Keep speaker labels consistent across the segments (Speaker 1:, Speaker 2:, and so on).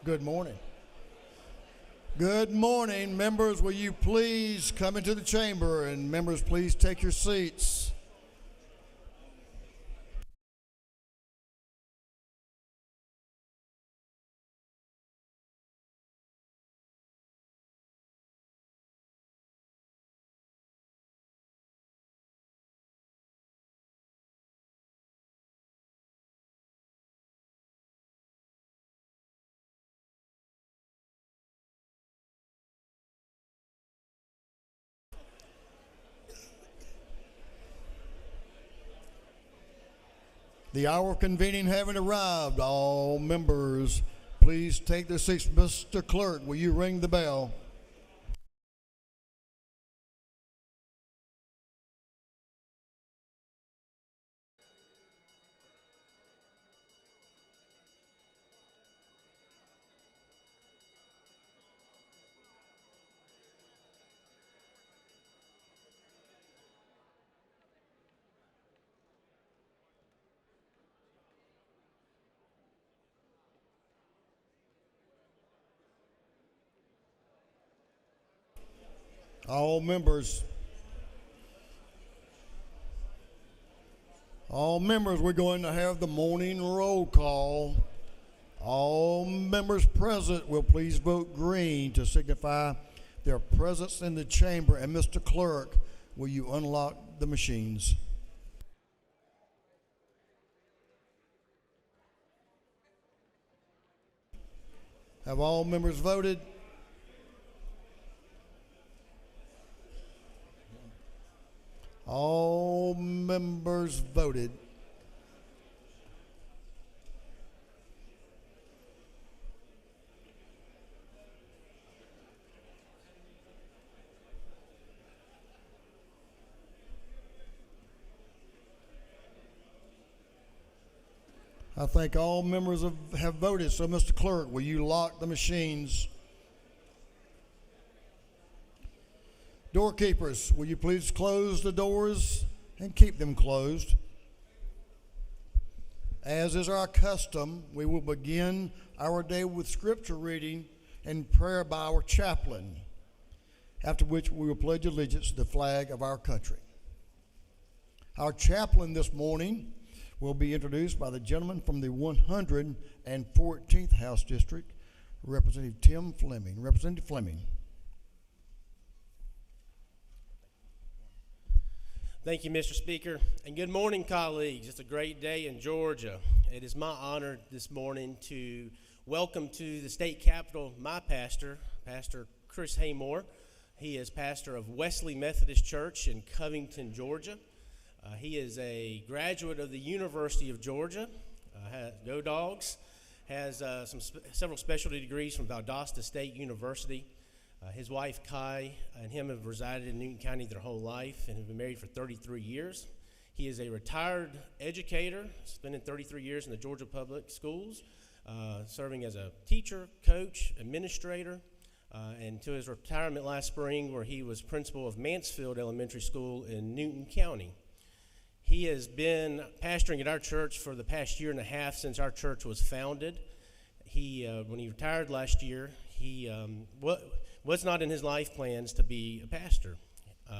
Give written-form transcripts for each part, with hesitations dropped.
Speaker 1: Good morning. Good morning, members. Will you please come into the chamber, and members, please take your seats. The hour of convening having arrived, all members, please take their seats. Mr. Clerk, will you ring the bell? All members, we're going to have the morning roll call. All members present will please vote green to signify their presence in the chamber. And Mr. Clerk, will you unlock the machines? Have all members voted? All members voted. I think all members have voted, so Mr. Clerk, will you lock the machines? Doorkeepers, will you please close the doors and keep them closed? As is our custom, we will begin our day with scripture reading and prayer by our chaplain, after which we will pledge allegiance to the flag of our country. Our chaplain this morning will be introduced by the gentleman from the 114th House District, Representative Tim Fleming. Representative Fleming.
Speaker 2: Thank you, Mr. Speaker, and good morning, colleagues. It's a great day in Georgia. It is my honor this morning to welcome to the state capitol my pastor, Pastor Chris Haymore. He is pastor of Wesley Methodist Church in Covington, Georgia. He is a graduate of the University of Georgia, Go Dogs, has several specialty degrees from Valdosta State University. His wife, Kai, and him have resided in Newton County their whole life and have been married for 33 years. He is a retired educator, spending 33 years in the Georgia Public Schools, serving as a teacher, coach, administrator, and to his retirement last spring where he was principal of Mansfield Elementary School in Newton County. He has been pastoring at our church for the past year and a half since our church was founded. When he retired last year, was not in his life plans to be a pastor.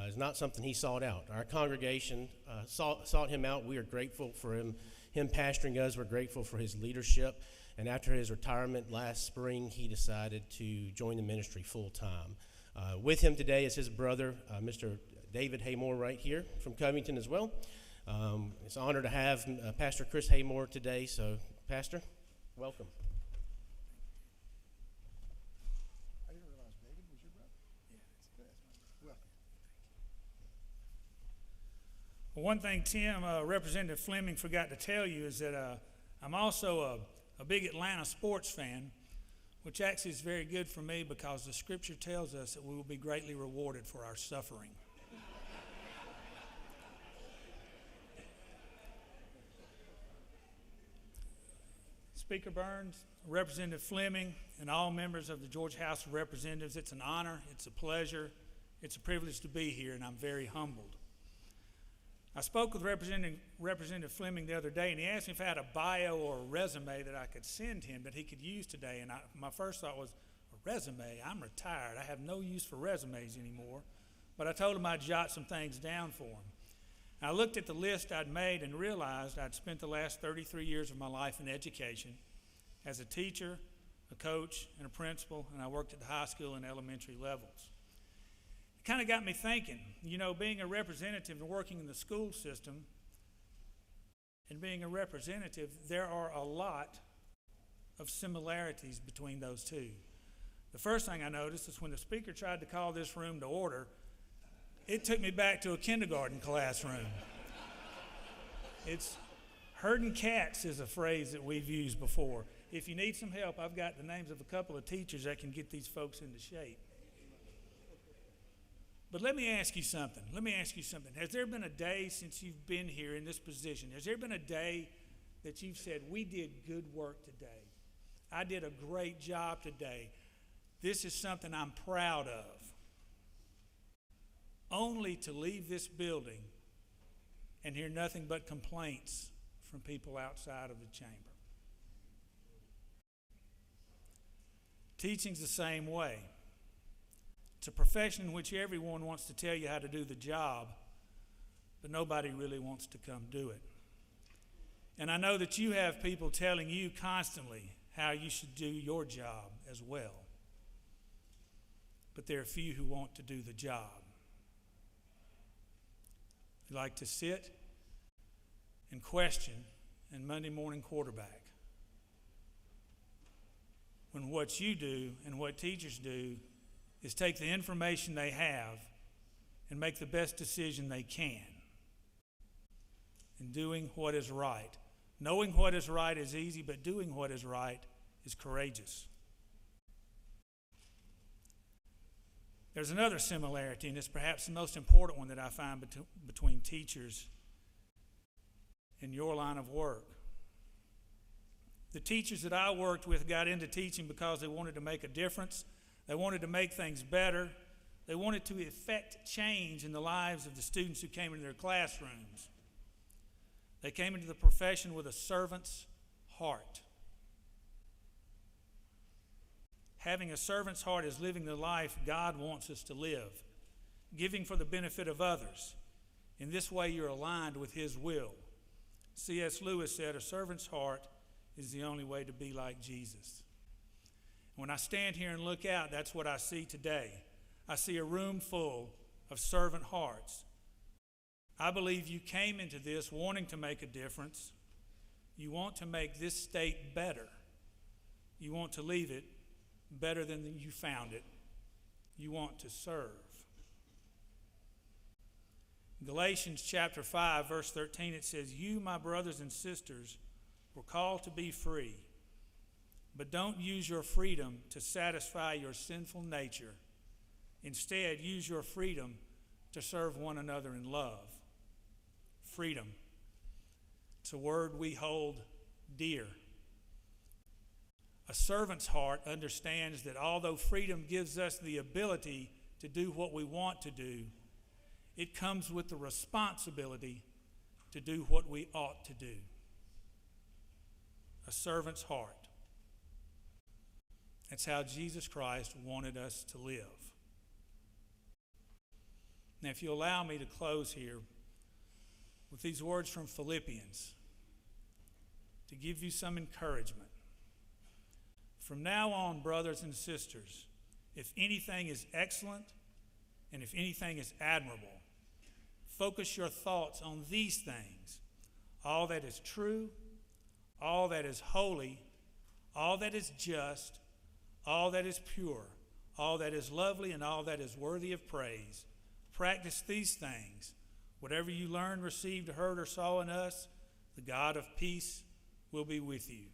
Speaker 2: It's not something he sought out. Our congregation sought him out. We are grateful for him pastoring us. We're grateful for his leadership. And after his retirement last spring, he decided to join the ministry full time. With him today is his brother, Mr. David Haymore, right here from Covington as well. It's an honor to have Pastor Chris Haymore today. So, Pastor, welcome.
Speaker 3: Well, one thing Tim, Representative Fleming forgot to tell you is that I'm also a big Atlanta sports fan, which actually is very good for me because the scripture tells us that we will be greatly rewarded for our suffering. Speaker Burns, Representative Fleming, and all members of the Georgia House of Representatives, it's an honor, it's a pleasure, it's a privilege to be here, and I'm very humbled. I spoke with Representative Fleming the other day, and he asked me if I had a bio or a resume that I could send him that he could use today. And my first thought was, a resume? I'm retired. I have no use for resumes anymore. But I told him I'd jot some things down for him. I looked at the list I'd made and realized I'd spent the last 33 years of my life in education as a teacher, a coach, and a principal, and I worked at the high school and elementary levels. It kind of got me thinking, being a representative and working in the school system and being a representative, there are a lot of similarities between those two. The first thing I noticed is when the speaker tried to call this room to order, it took me back to a kindergarten classroom. It's herding cats is a phrase that we've used before. If you need some help, I've got the names of a couple of teachers that can get these folks into shape. But let me ask you something. Has there been a day since you've been here in this position? Has there been a day that you've said, we did good work today? I did a great job today. This is something I'm proud of. Only to leave this building and hear nothing but complaints from people outside of the chamber. Teaching's the same way. It's a profession in which everyone wants to tell you how to do the job, but nobody really wants to come do it. And I know that you have people telling you constantly how you should do your job as well. But there are few who want to do the job. They like to sit and question and Monday morning quarterback. When what you do and what teachers do is take the information they have and make the best decision they can in doing what is right. Knowing what is right is easy, but doing what is right is courageous. There's another similarity, and it's perhaps the most important one that I find between teachers and your line of work. The teachers that I worked with got into teaching because they wanted to make a difference. They wanted to make things better. They wanted to effect change in the lives of the students who came into their classrooms. They came into the profession with a servant's heart. Having a servant's heart is living the life God wants us to live, giving for the benefit of others. In this way, you're aligned with His will. C.S. Lewis said, a servant's heart is the only way to be like Jesus. When I stand here and look out, that's what I see today. I see a room full of servant hearts. I believe you came into this wanting to make a difference. You want to make this state better. You want to leave it better than you found it. You want to serve. In Galatians chapter 5, verse 13, it says, you, my brothers and sisters, were called to be free. But don't use your freedom to satisfy your sinful nature. Instead, use your freedom to serve one another in love. Freedom. It's a word we hold dear. A servant's heart understands that although freedom gives us the ability to do what we want to do, it comes with the responsibility to do what we ought to do. A servant's heart. That's how Jesus Christ wanted us to live. Now, if you allow me to close here with these words from Philippians to give you some encouragement. From now on, brothers and sisters, if anything is excellent and if anything is admirable, focus your thoughts on these things. All that is true, all that is holy, all that is just, all that is pure, all that is lovely, and all that is worthy of praise. Practice these things. Whatever you learned, received, heard, or saw in us, the God of peace will be with you.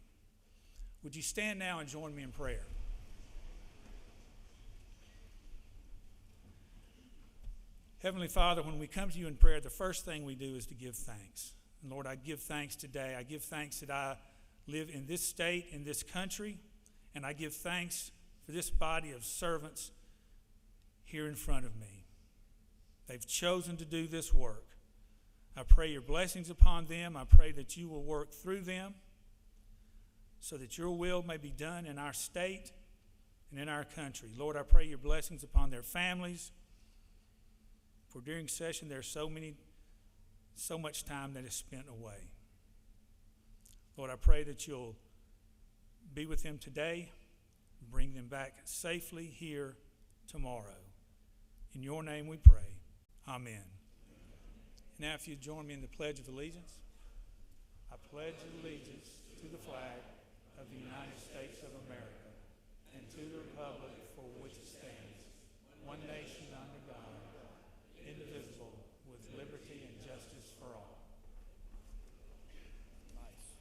Speaker 3: Would you stand now and join me in prayer? Heavenly Father, when we come to you in prayer, the first thing we do is to give thanks. And Lord, I give thanks today. I give thanks that I live in this state, in this country, and I give thanks for this body of servants here in front of me. They've chosen to do this work. I pray your blessings upon them. I pray that you will work through them so that your will may be done in our state and in our country. Lord, I pray your blessings upon their families. For during session, there's so much time that is spent away. Lord, I pray that you'll be with them today, bring them back safely here tomorrow. In your name we pray. Amen. Now, if you join me in the Pledge of Allegiance. I pledge allegiance to the flag of the United States of America and to the republic for which it stands, one nation under God, indivisible, with liberty and justice for all.
Speaker 1: Nice.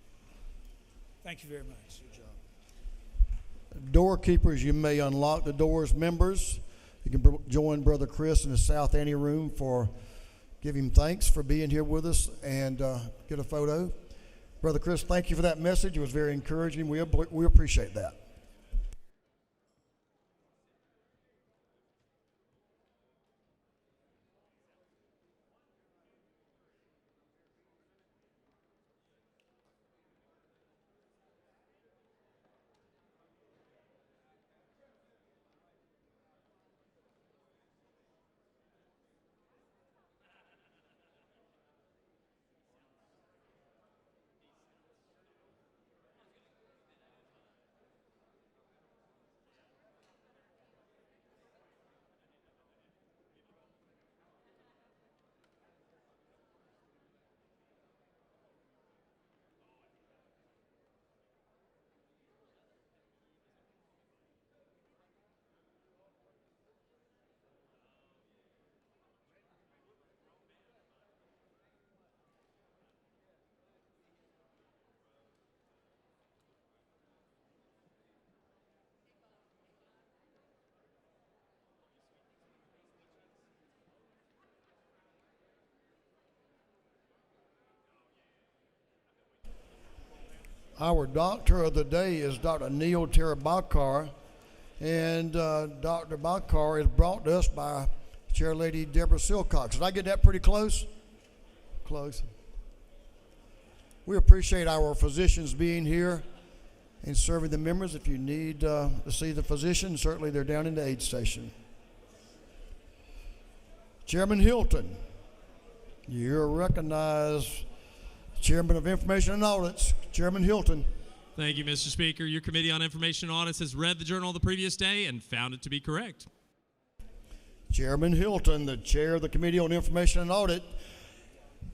Speaker 3: Thank you very much.
Speaker 1: Good job. Doorkeepers, you may unlock the doors. Members, you can join Brother Chris in the South Ante room for give him thanks for being here with us and get a photo. Brother Chris, thank you for that message. It was very encouraging. We appreciate that. Our doctor of the day is Dr. Neil Terabakar, and Dr. Bakar is brought to us by Chair Lady Deborah Silcox. Did I get that pretty close? Close. We appreciate our physicians being here and serving the members. If you need to see the physician, certainly they're down in the aid station. Chairman Hilton, you're recognized. Chairman of Information and Audits, Chairman Hilton.
Speaker 4: Thank you, Mr. Speaker. Your Committee on Information and Audits has read the Journal of the previous day and found it to be correct.
Speaker 1: Chairman Hilton, the Chair of the Committee on Information and Audit,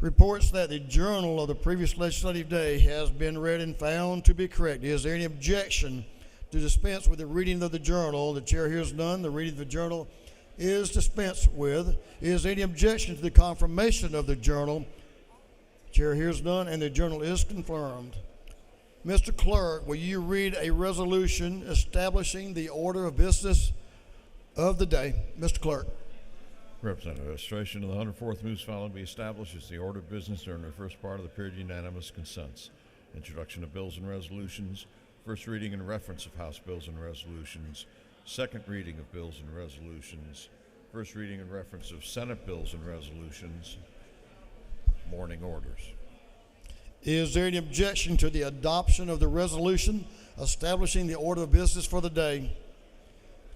Speaker 1: reports that the Journal of the previous legislative day has been read and found to be correct. Is there any objection to dispense with the reading of the Journal? The Chair hears none. The reading of the Journal is dispensed with. Is there any objection to the confirmation of the Journal? Chair hears none, and the Journal is confirmed. Mr. Clerk, will you read a resolution establishing the order of business of the day? Mr. Clerk.
Speaker 5: Representative Illustration of the 104th moves following to be established as the order of business during the first part of the period unanimous consents. Introduction of bills and resolutions, first reading and reference of House bills and resolutions, second reading of bills and resolutions, first reading and reference of Senate bills and resolutions, morning orders.
Speaker 1: Is there any objection to the adoption of the resolution establishing the order of business for the day?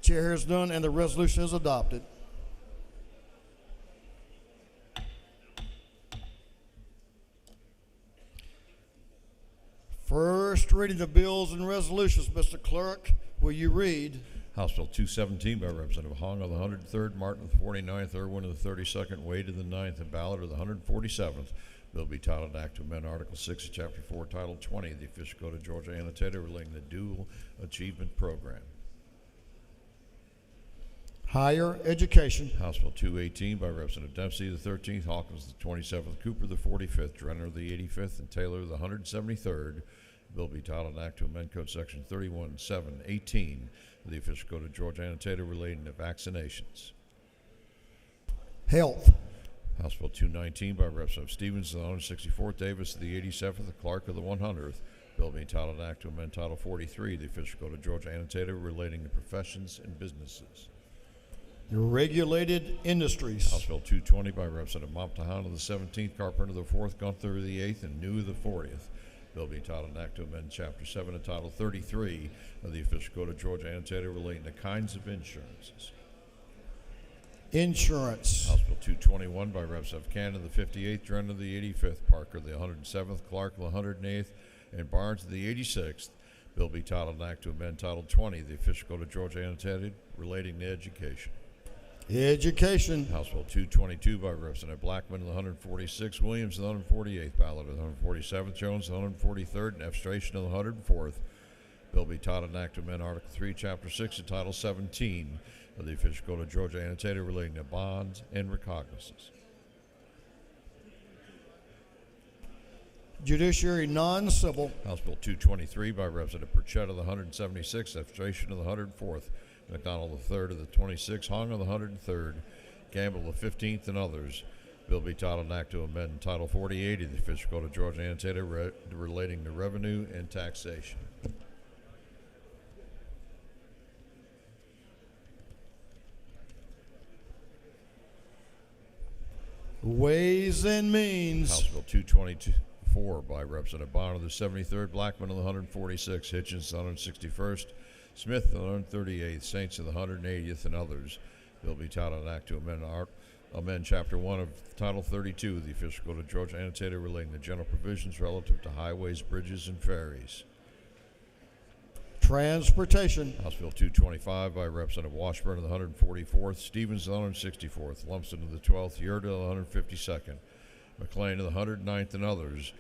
Speaker 1: Chair hears none, and the resolution is adopted. First reading of bills and resolutions. Mr. Clerk, will you read?
Speaker 5: House Bill 217 by Representative Hong of the 103rd, Martin of the 49th, Irwin of the 32nd, Wade of the 9th, and Ballard of the 147th. Bill be titled Act to amend Article 6 of Chapter 4, Title 20 of the Official Code of Georgia annotated relating to the Dual Achievement Program.
Speaker 1: Higher education.
Speaker 5: House Bill 218 by Representative Dempsey of the 13th, Hawkins of the 27th, Cooper of the 45th, Drenner of the 85th, and Taylor of the 173rd. Bill be titled Act to amend Code Section 31-7-18 of the Official Code of Georgia annotated relating to vaccinations.
Speaker 1: Health.
Speaker 5: House Bill 219 by Representative Stevens of the 164th, Davis of the 87th, and Clark of the 100th. Bill being titled Act to amend Title 43 of the Official Code of Georgia annotated relating to professions and businesses.
Speaker 1: Regulated Industries.
Speaker 5: House Bill 220 by Representative Montahana the 17th, Carpenter the 4th, Gunther the 8th, and New the 40th. Bill being titled an act to amend Chapter 7 and Title 33 of the Official Code of Georgia annotated relating to kinds of insurances.
Speaker 1: Insurance.
Speaker 5: House Bill 221 by Representative Cannon the 58th, Drennan the 85th, Parker the 107th, Clark the 108th, and Barnes the 86th. Bill be titled an act to amend Title 20 of the Official Code of Georgia annotated relating to education.
Speaker 1: Education.
Speaker 5: House Bill 222 by Representative Blackman the 146th, Williams the 148th, Ballard the 147th, Jones the 143rd, and Abstration of the 104th. Bill be titled an act to amend Article 3, Chapter 6 and Title 17 of the Official Code of Georgia annotated relating to bonds and recognizances.
Speaker 1: Judiciary non-civil.
Speaker 5: House Bill 223 by Representative Perchetta the 176th, Abstration of the 104th, McDonald the 3rd of the 26th, Hong of the 103rd, Gamble the 15th, and others. Bill be titled an act to amend Title 48 of the Official Code of Georgia annotated relating to revenue and taxation.
Speaker 1: Ways and Means.
Speaker 5: House Bill 224 by Representative Bonner the 73rd, Blackman of the 146th, Hitchens the 161st, Smith the 138th, Saints of the 180th, and others. Bill be titled an act to amend Chapter 1 of Title 32 of the Official Code of Georgia annotated relating to general provisions relative to highways, bridges, and ferries.
Speaker 1: Transportation.
Speaker 5: House Bill 225 by Representative Washburn of the 144th, Stevens of the 164th, Lumsden of the 12th, Yerda of the 152nd, McLean of the 109th, and others.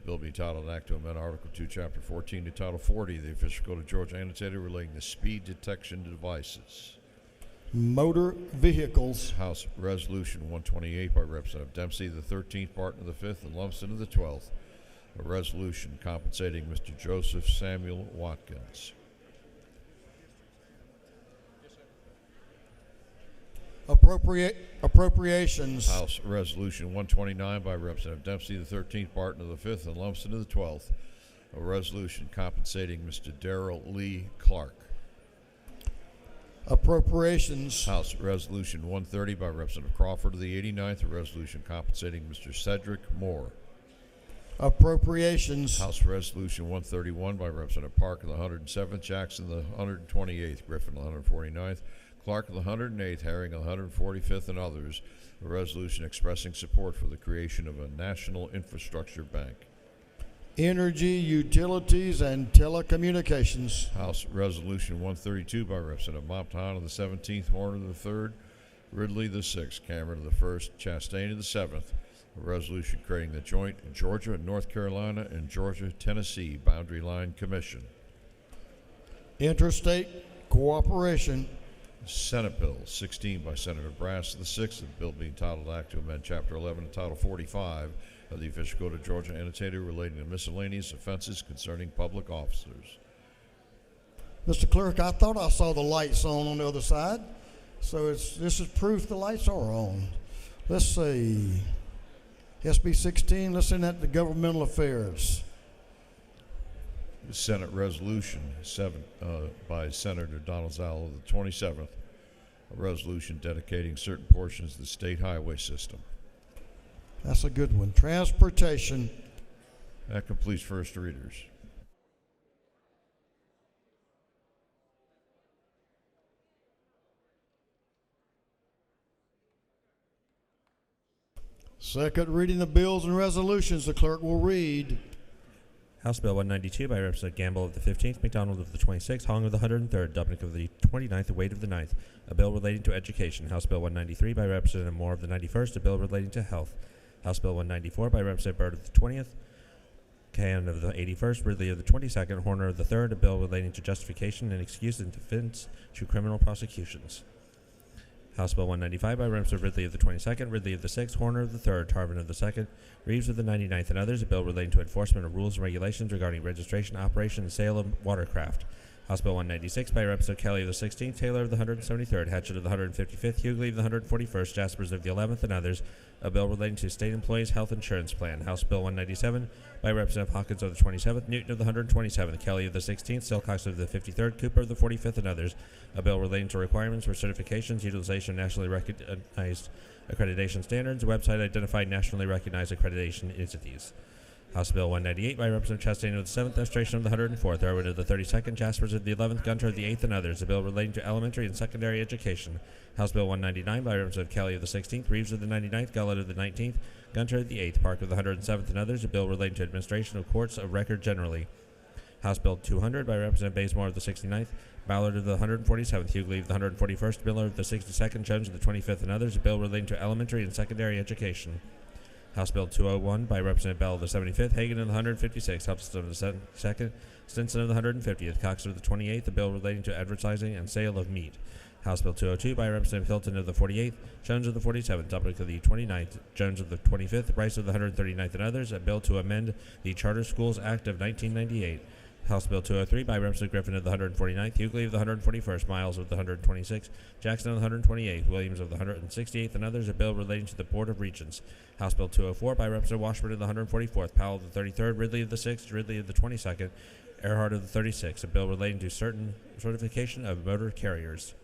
Speaker 5: Bill be titled an act to amend Article 2, Chapter 14 to Title 40 of the Official Code of Georgia annotated relating to speed detection devices.
Speaker 1: Motor Vehicles.
Speaker 5: House Resolution 128 by Representative Dempsey the 13th, Barton of the 5th, and Lumsden of the 12th. A resolution compensating Mr. Joseph Samuel Watkins.
Speaker 1: Appropriations.
Speaker 5: House Resolution 129 by Representative Dempsey the 13th, Barton of the 5th, and Lumsden of the 12th. A resolution compensating Mr. Darrell Lee Clark.
Speaker 1: Appropriations.
Speaker 5: House Resolution 130 by Representative Crawford of the 89th. A resolution compensating Mr. Cedric Moore.
Speaker 1: Appropriations.
Speaker 5: House Resolution 131 by Representative Park of the 107th, Jackson the 128th, Griffin the 149th, Clark of the 108th, Herring of the 145th, and others. A resolution expressing support for the creation of a national infrastructure bank.
Speaker 1: Energy, Utilities, and Telecommunications.
Speaker 5: House Resolution 132 by Representative Montahana of the 17th, Horner of the 3rd, Ridley the 6th, Cameron of the 1st, Chastain of the 7th. A resolution creating the joint Georgia, North Carolina, and Georgia-Tennessee Boundary Line Commission.
Speaker 1: Interstate Cooperation.
Speaker 5: Senate Bill 16 by Senator Brass of the 6th, the bill being titled Act to amend Chapter 11 and Title 45 of the Official Code of Georgia annotated relating to miscellaneous offenses concerning public officers.
Speaker 1: Mr. Clerk, I thought I saw the lights on the other side. So this is proof the lights are on. Let's see. SB 16, let's send that to Governmental Affairs.
Speaker 5: The Senate Resolution 7 by Senator Donald Zell of the 27th, a resolution dedicating certain portions of the state highway system.
Speaker 1: That's a good one. Transportation.
Speaker 5: That completes first readers.
Speaker 1: Second reading of bills and resolutions, the clerk will read.
Speaker 6: House Bill 192 by Representative Gamble of the 15th, McDonald of the 26th, Hong of the 103rd, Dubnik of the 29th, and Wade of the 9th. A bill relating to education. House Bill 193 by Representative Moore of the 91st, a bill relating to health. House Bill 194 by Representative Byrd of the 20th, Cannon of the 81st, Ridley of the 22nd, Horner of the 3rd, a bill relating to justification and excuse in defense to criminal prosecutions. House Bill 195 by Representative Ridley of the 22nd, Ridley of the 6th, Horner of the 3rd, Tarvin of the 2nd, Reeves of the 99th, and others, a bill relating to enforcement of rules and regulations regarding registration, operation, and sale of watercraft. House Bill 196 by Representative Kelly of the 16th, Taylor of the 173rd, Hatchett of the 155th, Hughley of the 141st, Jaspers of the 11th, and others, a bill relating to state employees' health insurance plan. House Bill 197 by Representative Hawkins of the 27th, Newton of the 127th, Kelly of the 16th, Silcox of the 53rd, Cooper of the 45th, and others, a bill relating to requirements for certifications, utilization of nationally recognized accreditation standards, website identified nationally recognized accreditation entities. House Bill 198 by Representative Chastain of the 7th, Demonstration of the 104th, Irwin of the 32nd, Jaspers of the 11th, Gunter of the 8th, and others, a bill relating to elementary and secondary education. House Bill 199 by Representative Kelly of the 16th, Reeves of the 99th, Gullett of the 19th, Gunter of the 8th, Park of the 107th, and others, a bill relating to administration of courts of record generally. House Bill 200 by Representative Bazemore of the 69th, Ballard of the 147th, Hughley of the 141st, Miller of the 62nd, Jones of the 25th, and others, a bill relating to elementary and secondary education. House Bill 201 by Representative Bell of the 75th, Hagan of the 156th, Hubson of the 2nd, Stinson of the 150th, Cox of the 28th, a bill relating to advertising and sale of meat. House Bill 202 by Representative Hilton of the 48th, Jones of the 47th, Dubnik of the 29th, Jones of the 25th, Rice of the 139th, and others, a bill to amend the Charter Schools Act of 1998. House Bill 203 by Representative Griffin of the 149th, Hughley of the 141st, Miles of the 126th, Jackson of the 128th, Williams of the 168th, and others, a bill relating to the Board of Regents. House Bill 204 by Representative Washburn of the 144th, Powell of the 33rd, Ridley of the 6th, Ridley of the 22nd, Earhart of the 36th, a bill relating to certain certification of motor carriers.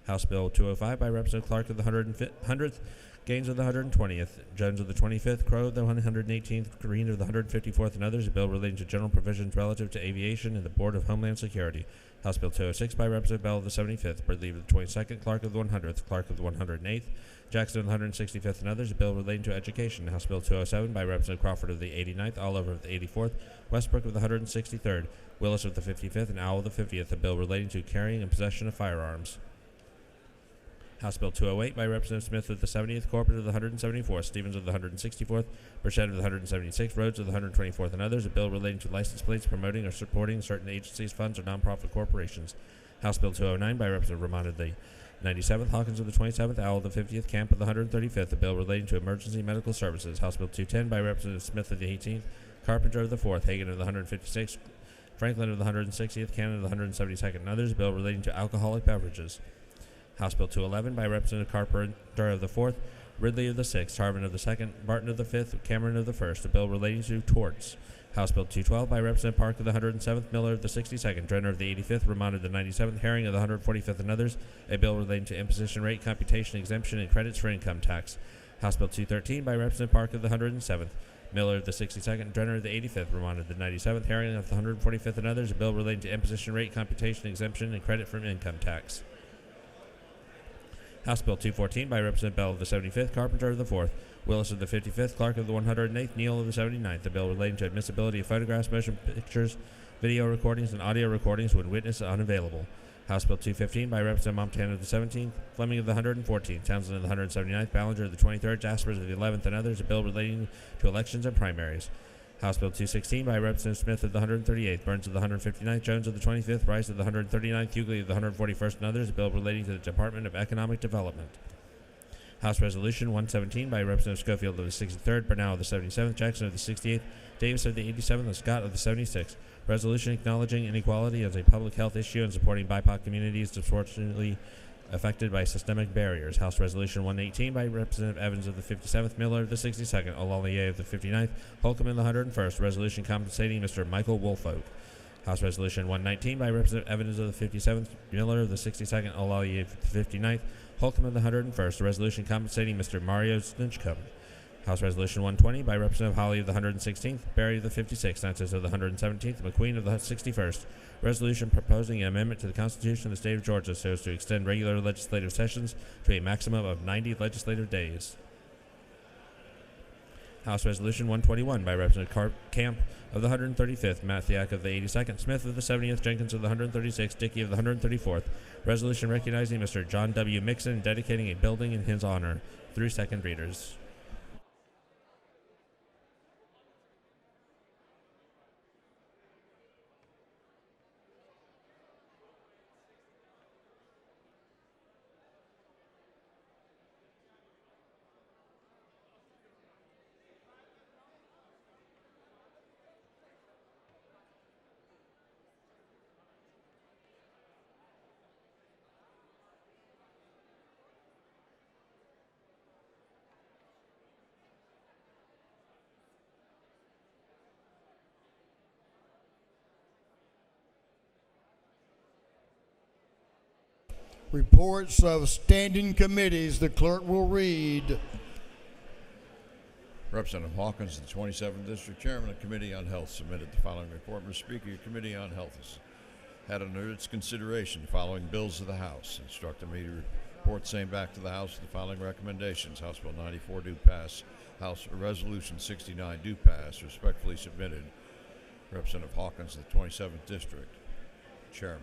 Speaker 6: House Bill 205 by Representative Clark of the 100th, Gaines of the 120th, Jones of the 25th, Crow of the 118th, Green of the 154th, and others, a bill relating to general provisions relative to aviation and the Board of Homeland Security. House Bill 206 by Representative Bell of the 75th, Ridley of the 22nd, Clark of the 100th, Clark of the 108th, Jackson of the 165th, and others, a bill relating to education. House Bill 207 by Representative Crawford of the 89th, Oliver of the 84th, Westbrook of the 163rd, Willis of the 55th, and Owl of the 50th, a bill relating to carrying and possession of firearms. House Bill 208 by Representative Smith of the 70th, Corbett of the 174th, Stevens of the 164th, Burchett of the 176th, Rhodes of the 124th, and others, a bill relating to license plates promoting or supporting certain agencies, funds, or nonprofit corporations. House Bill 209 by Representative Vermont of the 97th, Hawkins of the 27th, Owl of the 50th, Camp of the 135th, a bill relating to emergency medical services. House Bill 210 by Representative Smith of the 18th, Carpenter of the 4th, Hagan of the 156th, Franklin of the 160th, Cannon of the 172nd, and others, a bill relating to alcoholic beverages. House Bill 211 by Representative Carpenter of the 4th, Ridley of the 6th, Harvin of the 2nd, Barton of the 5th, Cameron of the 1st, a bill relating to torts. House Bill 212 by Representative Park of the 107th, Miller of the 62nd, Drenner of the 85th, Ramon of the 97th, Herring of the 145th, and others, a bill relating to imposition rate, computation, exemption, and credits for income tax. House Bill 213 by Representative Park of the 107th, Miller of the 62nd, Drenner of the 85th, Ramon of the 97th, Herring of the 145th, and others, a bill relating to imposition rate, computation, exemption, and credit from income tax. House Bill 214 by Representative Bell of the 75th, Carpenter of the 4th, Willis of the 55th, Clark of the 108th, Neal of the 79th, a bill relating to admissibility of photographs, motion pictures, video recordings, and audio recordings when witness unavailable. House Bill 215 by Representative Montana of the 17th, Fleming of the 114th, Townsend of the 179th, Ballinger of the 23rd, Jaspers of the 11th, and others, a bill relating to elections and primaries. House Bill 216 by Representative Smith of the 138th, Burns of the 159th, Jones of the 25th, Rice of the 139th, Hughley of the 141st, and others, a bill relating to the Department of Economic Development. House Resolution 117 by Representative Schofield of the 63rd, Bernal of the 77th, Jackson of the 68th, Davis of the 87th, and Scott of the 76th. Resolution acknowledging inequality as a public health issue and supporting BIPOC communities disproportionately affected by systemic barriers. House Resolution 118 by Representative Evans of the 57th, Miller of the 62nd, Olalier of the 59th, Holcomb of the 101st. Resolution compensating Mr. Michael Woolfolk. House Resolution 119 by Representative Evans of the 57th, Miller of the 62nd, Olalier of the 59th, Holcomb of the 101st. Resolution compensating Mr. Mario Stinchcomb. House Resolution 120 by Representative Holly of the 116th, Berry of the 56th, Sanchez of the 117th, McQueen of the 61st. Resolution proposing an amendment to the Constitution of the State of Georgia so as to extend regular legislative sessions to a maximum of 90 legislative days. House Resolution 121 by Representative Camp of the 135th, Mathiak of the 82nd, Smith of the 70th, Jenkins of the 136th, Dickey of the 134th. Resolution recognizing Mr. John W. Mixon and dedicating a building in his honor. 3 second readers.
Speaker 1: Reports of standing committees, the clerk will read.
Speaker 5: Representative Hawkins, the 27th District Chairman of the Committee on Health, submitted the following report. Mr. Speaker, your Committee on Health has had under its consideration the following bills of the House. Instructed me to report same back to the House with the following recommendations. House Bill 94 do pass. House Resolution 69 do pass. Respectfully submitted, Representative Hawkins, the 27th District Chairman.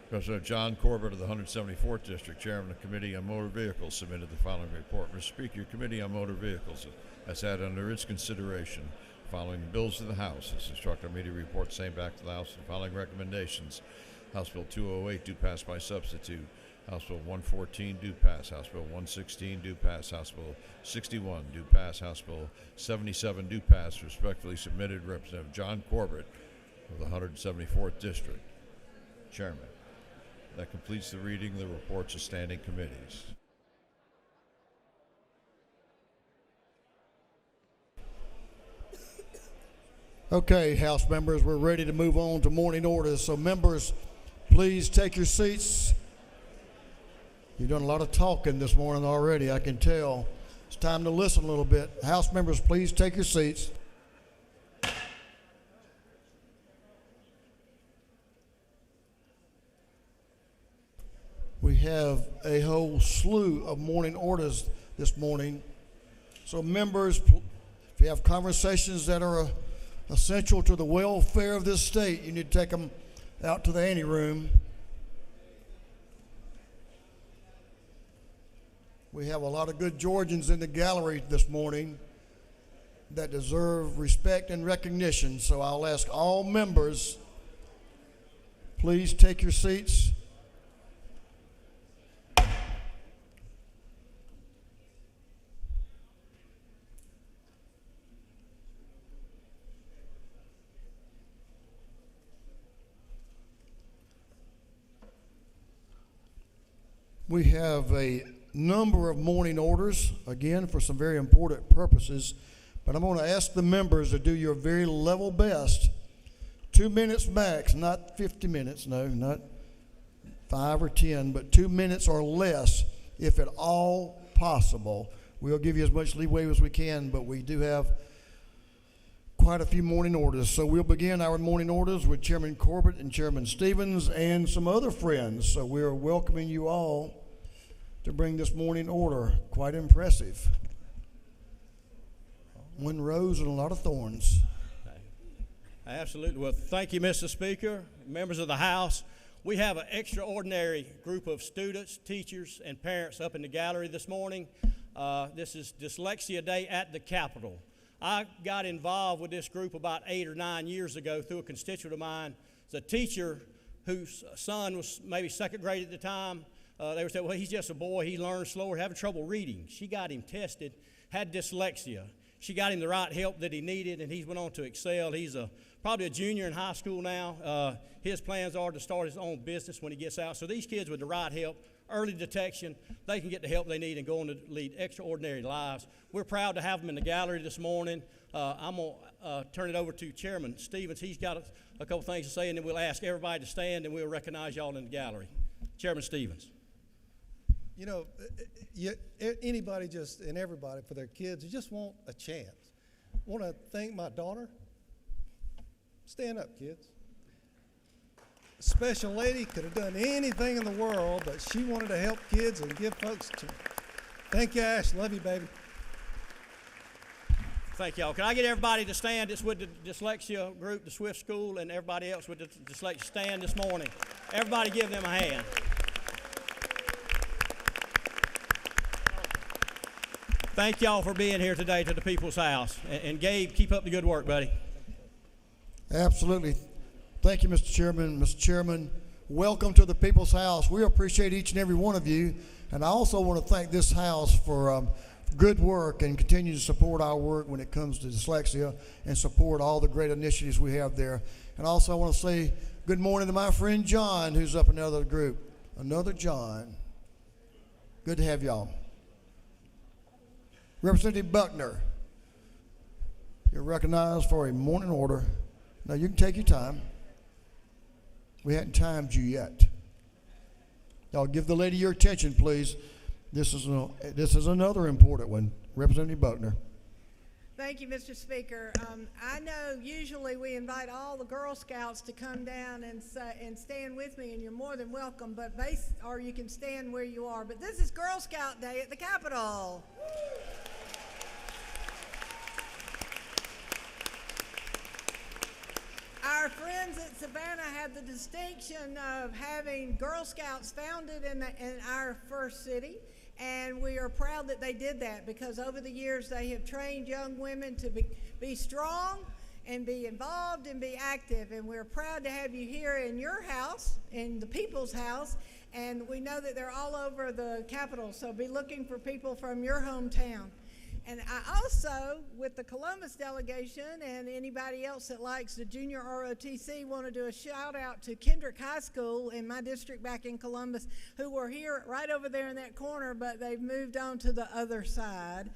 Speaker 5: Representative John Corbett of the 174th District, Chairman of the Committee on Motor Vehicles, submitted the following report. Mr. Speaker, your Committee on Motor Vehicles has had under its consideration the following bills of the House. It's instructed me to report same back to the House with the following recommendations. House Bill 208 do pass by substitute. House Bill 114 do pass. House Bill 116 do pass. House Bill 61 do pass. House Bill 77 do pass. Respectfully submitted, Representative John Corbett of the 174th District, Chairman. That completes the reading of the reports of standing committees.
Speaker 1: Okay, House members, we're ready to move on to morning orders. So members, please take your seats. You've done a lot of talking this morning already, I can tell. It's time to listen a little bit. House members, please take your seats. We have a whole slew of morning orders this morning. So members, if you have conversations that are essential to the welfare of this state, you need to take them out to the anteroom. We have a lot of good Georgians in the gallery this morning that deserve respect and recognition. So I'll ask all members, please take your seats. We have a number of morning orders, again, for some very important purposes, but I'm going to ask the members to do your very level best. 2 minutes max, not 50 minutes, no, not 5 or 10, but 2 minutes or less, if at all possible. We'll give you as much leeway as we can, but we do have quite a few morning orders. So we'll begin our morning orders with Chairman Corbett and Chairman Stevens and some other friends. So we're welcoming you all to bring this morning order. Quite impressive. One rose and a lot of thorns.
Speaker 7: Absolutely. Well, thank you, Mr. Speaker, members of the House. We have an extraordinary group of students, teachers, and parents up in the gallery this morning. This is Dyslexia Day at the Capitol. I got involved with this group about 8 or 9 years ago through a constituent of mine. It's a teacher whose son was maybe second grade at the time. They were saying, well, he's just a boy. He learns slower, having trouble reading. She got him tested, had dyslexia. She got him the right help that he needed, and he's went on to excel. He's probably a junior in high school now. His plans are to start his own business when he gets out. So these kids with the right help, early detection, they can get the help they need and go on to lead extraordinary lives. We're proud to have them in the gallery this morning. I'm going to turn it over to Chairman Stevens. He's got a couple things to say, and then we'll ask everybody to stand, and we'll recognize y'all in the gallery. Chairman Stevens.
Speaker 8: You know, anybody and everybody for their kids, you just want a chance. I want to thank my daughter. Stand up, kids. Special lady, could have done anything in the world, but she wanted to help kids and give folks to. Thank you, Ash. Love you, baby.
Speaker 7: Thank y'all. Can I get everybody to stand? It's with the dyslexia group, the Swift School, and everybody else with the dyslexia stand this morning. Everybody give them a hand. Thank y'all for being here today to the People's House. And Gabe, keep up the good work, buddy.
Speaker 1: Absolutely. Thank you, Mr. Chairman. Mr. Chairman, welcome to the People's House. We appreciate each and every one of you. And I also want to thank this House for good work and continue to support our work when it comes to dyslexia and support all the great initiatives we have there. And also I want to say good morning to my friend John, who's up in the other group. Another John. Good to have y'all. Representative Buckner, you're recognized for a morning order. Now you can take your time. We hadn't timed you yet. Y'all give the lady your attention, please. This is another important one. Representative Buckner.
Speaker 9: Thank you, Mr. Speaker. I know usually we invite all the Girl Scouts to come down and stand with me, and you're more than welcome, or you can stand where you are. But this is Girl Scout Day at the Capitol. Our friends at Savannah had the distinction of having Girl Scouts founded in our first city. And we are proud that they did that, because over the years they have trained young women to be strong and be involved and be active. And we're proud to have you here in your house, in the people's house. And we know that they're all over the Capitol, so be looking for people from your hometown. And I also, with the Columbus delegation and anybody else that likes the junior ROTC, want to do a shout out to Kendrick High School in my district back in Columbus, who were here right over there in that corner, but they've moved on to the other side.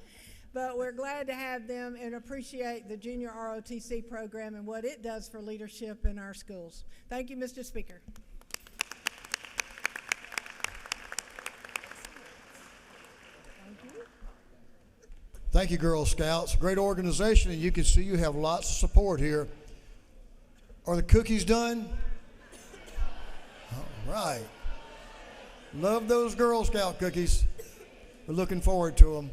Speaker 9: But we're glad to have them and appreciate the junior ROTC program and what it does for leadership in our schools. Thank you, Mr. Speaker.
Speaker 1: Thank you, Girl Scouts. Great organization, and you can see you have lots of support here. Are the cookies done? All right. Love those Girl Scout cookies. We're looking forward to them.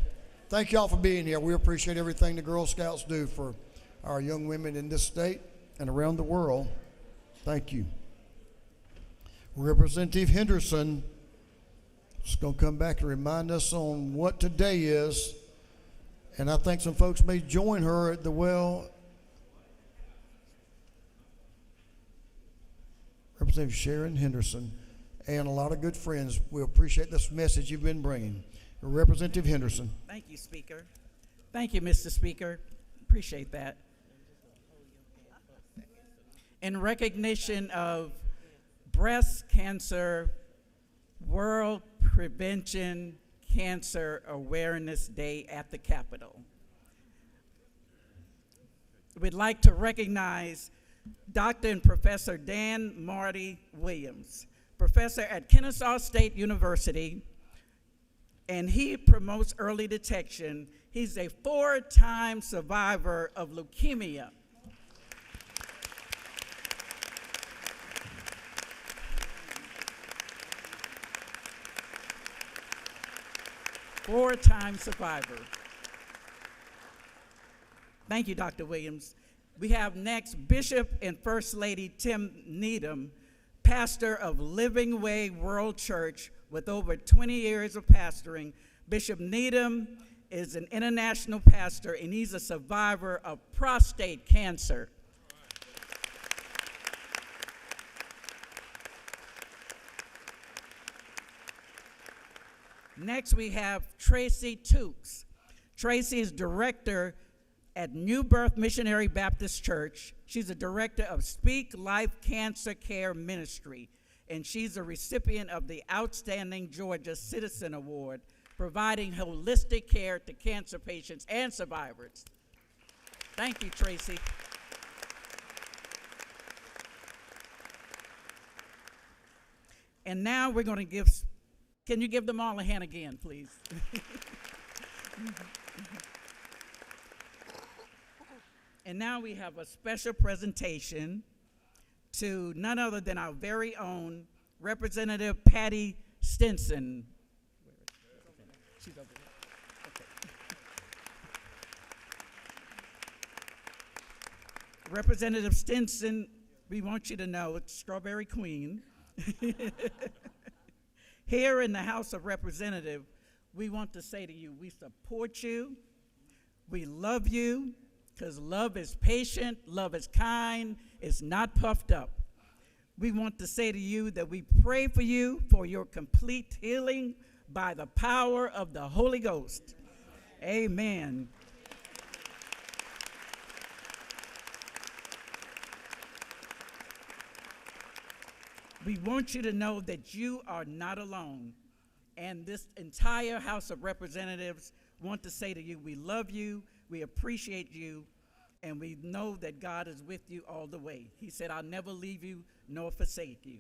Speaker 1: Thank you all for being here. We appreciate everything the Girl Scouts do for our young women in this state and around the world. Thank you. Representative Henderson is going to come back and remind us on what today is. And I think some folks may join her at the well. Representative Sharon Henderson and a lot of good friends. We appreciate this message you've been bringing. Representative Henderson.
Speaker 10: Thank you, Speaker. Thank you, Mr. Speaker. Appreciate that. In recognition of Breast Cancer World Prevention Cancer Awareness Day at the Capitol, we'd like to recognize Dr. and Professor Dan Marty Williams, professor at Kennesaw State University, and he promotes early detection. He's a 4-time survivor of leukemia. Four-time survivor. Thank you, Dr. Williams. We have next Bishop and First Lady Tim Needham, pastor of Living Way World Church with over 20 years of pastoring. Bishop Needham is an international pastor, and he's a survivor of prostate cancer. Next, we have Tracy Tukes. Tracy is director at New Birth Missionary Baptist Church. She's a director of Speak Life Cancer Care Ministry, and she's a recipient of the Outstanding Georgia Citizen Award, providing holistic care to cancer patients and survivors. Thank you, Tracy. And now we're going to give, can you give them all a hand again, please? And now we have a special presentation to none other than our very own Representative Patty Stinson. She's over there. Okay. Representative Stinson, we want you to know it's Strawberry Queen. Here in the House of Representatives, we want to say to you, we support you, we love you, because love is patient, love is kind, it's not puffed up. We want to say to you that we pray for you for your complete healing by the power of the Holy Ghost. Amen. We want you to know that you are not alone. And this entire House of Representatives want to say to you, we love you, we appreciate you, and we know that God is with you all the way. He said, I'll never leave you nor forsake you.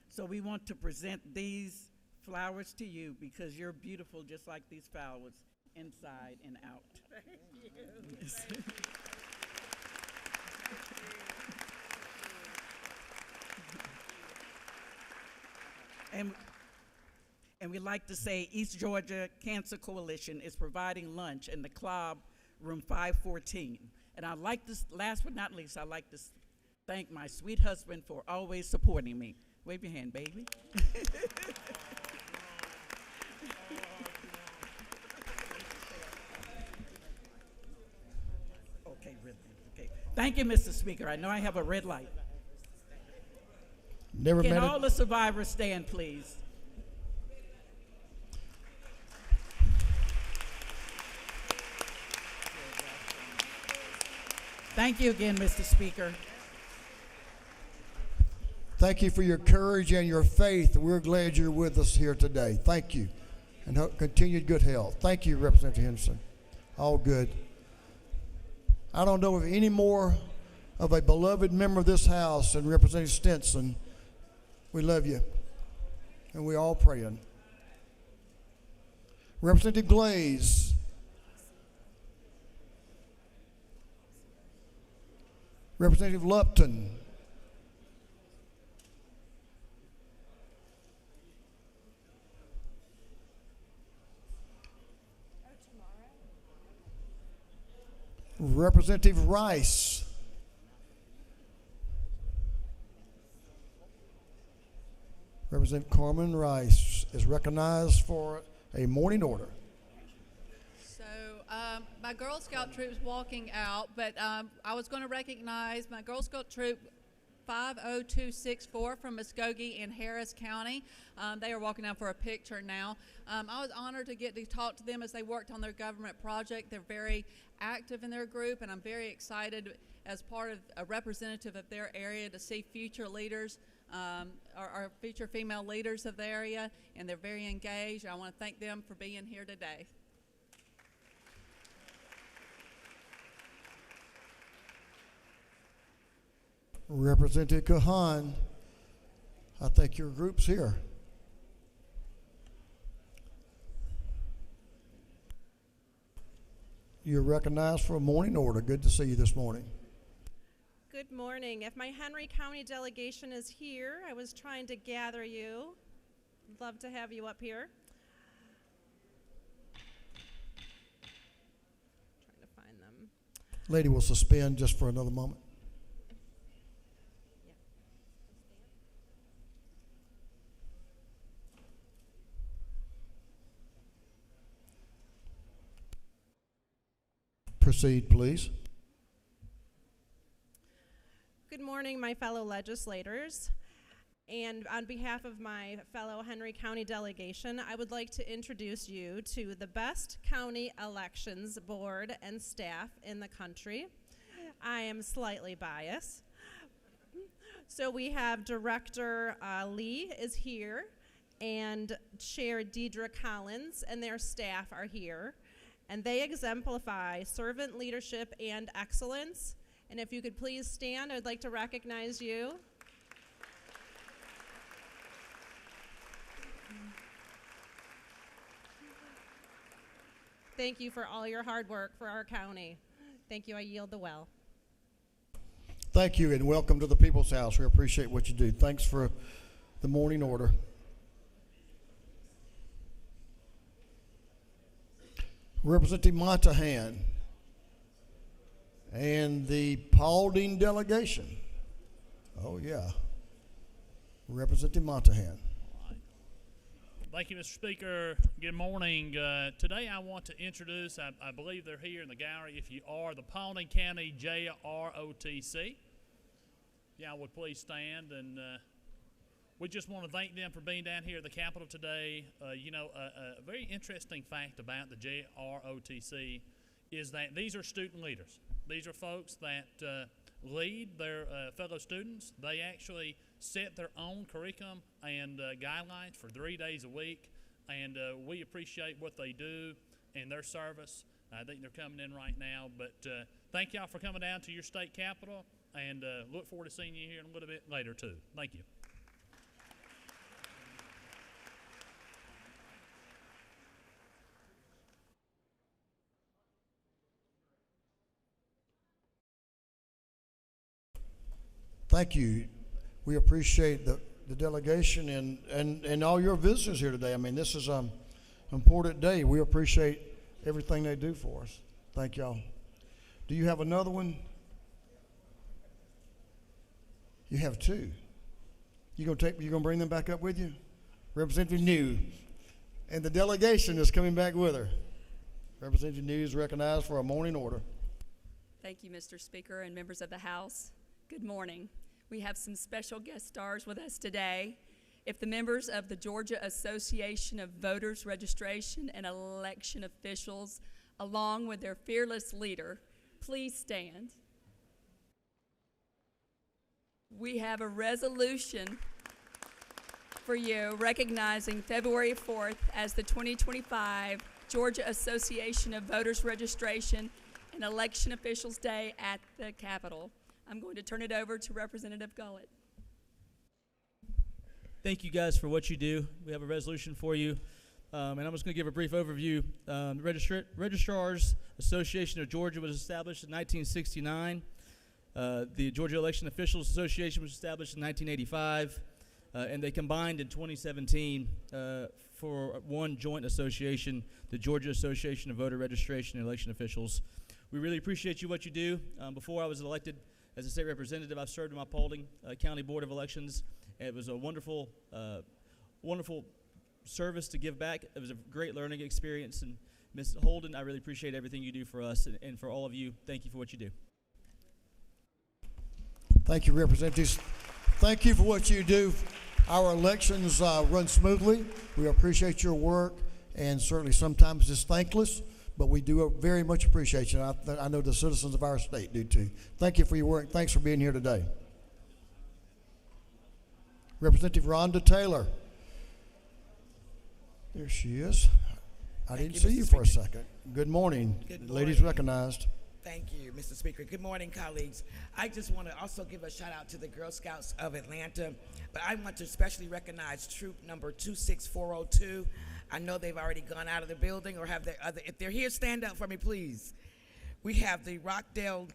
Speaker 10: So we want to present these Flowers to you because you're beautiful just like these flowers, inside and out.
Speaker 9: Thank you.
Speaker 10: Yes. And we'd like to say East Georgia Cancer Coalition is providing lunch in the club room 514. And I'd like to, last but not least, I'd like to thank my sweet husband for always supporting me. Wave your hand, baby. Okay, really. Okay. Thank you, Mr. Speaker. I know I have a red light.
Speaker 1: Never
Speaker 10: Can
Speaker 1: met
Speaker 10: all
Speaker 1: it.
Speaker 10: the survivors stand, please? Thank you again, Mr. Speaker.
Speaker 1: Thank you for your courage and your faith. We're glad you're with us here today. Thank you. And continued good health. Thank you, Representative Henderson. All good. I don't know of any more of a beloved member of this House than Representative Stinson. We love you. And we're all praying. Representative Glaze. Representative Lupton. Representative Rice. Representative Carmen Rice is recognized for a morning order.
Speaker 11: So my Girl Scout troop's walking out, but I was going to recognize my Girl Scout troop 50264 from Muskogee in Harris County. They are walking out for a picture now. I was honored to get to talk to them as they worked on their government project. They're very active in their group, and I'm very excited as part of a representative of their area to see future leaders, our future female leaders of the area, and they're very engaged. I want to thank them for being here today.
Speaker 1: Representative Kahan, I think your group's here. You're recognized for a morning order. Good to see you this morning.
Speaker 12: Good morning. If my Henry County delegation is here, I was trying to gather you. Love to have you up here. Trying to find them.
Speaker 1: Lady will suspend just for another moment. Proceed, please.
Speaker 12: Good morning, my fellow legislators. And on behalf of my fellow Henry County delegation, I would like to introduce you to the best county elections board and staff in the country. I am slightly biased. So we have Director Lee is here, and Chair Deidre Collins and their staff are here. And they exemplify servant leadership and excellence. And if you could please stand, I'd like to recognize you. Thank you for all your hard work for our county. Thank you. I yield the well.
Speaker 1: Thank you, and welcome to the People's House. We appreciate what you do. Thanks for the morning order. Representative Montahan and the Paulding delegation. Oh, yeah. Representative Montahan.
Speaker 13: Thank you, Mr. Speaker. Good morning. Today I want to introduce, I believe they're here in the gallery, if you are, the Paulding County JROTC. Y'all would please stand, and we just want to thank them for being down here at the Capitol today. You know, a very interesting fact about the JROTC is that these are student leaders. These are folks that lead their fellow students. They actually set their own curriculum and guidelines for 3 days a week, and we appreciate what they do and their service. I think they're coming in right now, but thank y'all for coming down to your state capitol, and look forward to seeing you here in a little bit later too. Thank you.
Speaker 1: Thank you. We appreciate the delegation and all your visitors here today. I mean, this is an important day. We appreciate everything they do for us. Thank y'all. Do you have another one? You have two. You gonna bring them back up with you? Representative New, and the delegation is coming back with her. Representative New is recognized for a morning order.
Speaker 14: Thank you, Mr. Speaker and members of the House. Good morning. We have some special guest stars with us today. If the members of the Georgia Association of Voters Registration and Election Officials, along with their fearless leader, please stand. We have a resolution for you recognizing February 4th as the 2025 Georgia Association of Voters Registration and Election Officials Day at the Capitol. I'm going to turn it over to Representative Gullett.
Speaker 15: Thank you guys for what you do. We have a resolution for you, and I'm just going to give a brief overview. The Registrars Association of Georgia was established in 1969. The Georgia Election Officials Association was established in 1985, and they combined in 2017 for one joint association, the Georgia Association of Voter Registration and Election Officials. We really appreciate you what you do. Before I was elected as a state representative, I've served in my Paulding County Board of Elections. It was a wonderful, wonderful service to give back. It was a great learning experience. And Ms. Holden, I really appreciate everything you do for us, and for all of you, thank you for what you do.
Speaker 1: Thank you, representatives. Thank you for what you do. Our elections run smoothly. We appreciate your work, and certainly sometimes it's thankless, but we do very much appreciate you. I know the citizens of our state do too. Thank you for your work. Thanks for being here today. Representative Rhonda Taylor. There she is. I didn't see you for a second. Good morning.
Speaker 16: Good morning.
Speaker 1: Ladies recognized.
Speaker 16: Thank you, Mr. Speaker. Good morning, colleagues. I just want to also give a shout out to the Girl Scouts of Atlanta, but I want to especially recognize troop number 26402. I know they've already gone out of the building, or have their other. If they're here, stand up for me, please. We have the Rockdale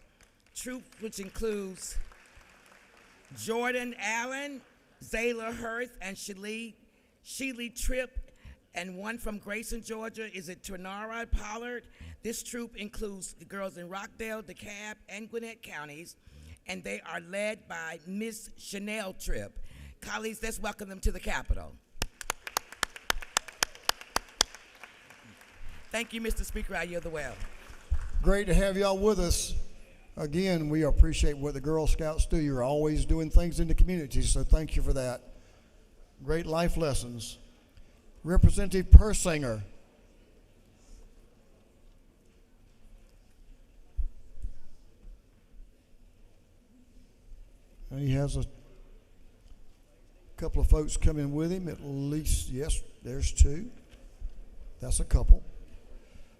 Speaker 16: troop, which includes Jordan Allen, Zayla Hurth, and Sheely Tripp, and one from Grayson, Georgia. Is it Trinara Pollard? This troop includes the girls in Rockdale, DeKalb, and Gwinnett counties, and they are led by Miss Chanel Tripp. Colleagues, let's welcome them to the Capitol. Thank you, Mr. Speaker. I yield the well.
Speaker 1: Great to have y'all with us. Again, we appreciate what the Girl Scouts do. You're always doing things in the community, so thank you for that. Great life lessons. Representative Persinger. And he has a couple of folks coming with him, at least. Yes, there's two. That's a couple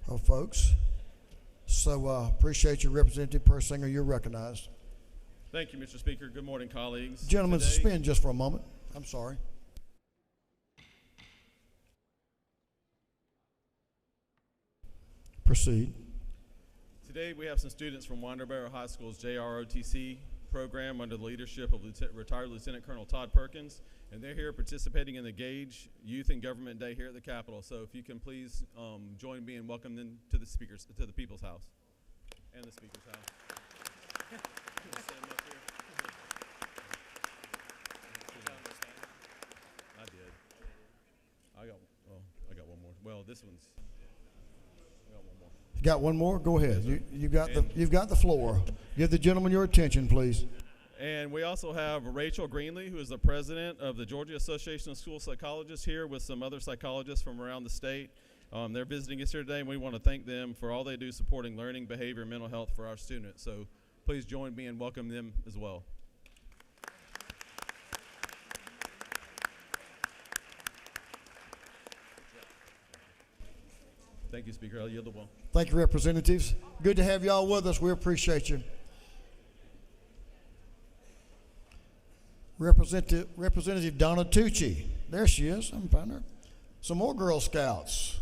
Speaker 1: of folks. So appreciate you, Representative Persinger. You're recognized.
Speaker 17: Thank you, Mr. Speaker. Good morning, colleagues.
Speaker 1: Gentlemen, suspend just for a moment. I'm sorry. Proceed.
Speaker 17: Today we have some students from Wanderboro High School's JROTC program under the leadership of retired Lieutenant Colonel Todd Perkins, and they're here participating in the Gage Youth and Government Day here at the Capitol. So if you can please join me and welcome them to the People's House and the Speaker's House. I did. I got one more. Well, this one's. I got one more.
Speaker 1: You got one more? Go ahead. You've got the floor. Give the gentleman your attention, please.
Speaker 17: And we also have Rachel Greenlee, who is the president of the Georgia Association of School Psychologists, here with some other psychologists from around the state. They're visiting us here today, and we want to thank them for all they do supporting learning, behavior, and mental health for our students. So please join me and welcome them as well. Thank you, Speaker. I'll yield the ball.
Speaker 1: Thank you, representatives. Good to have y'all with us. We appreciate you. Representative Donna Tucci. There she is. I'm finding her. Some more Girl Scouts.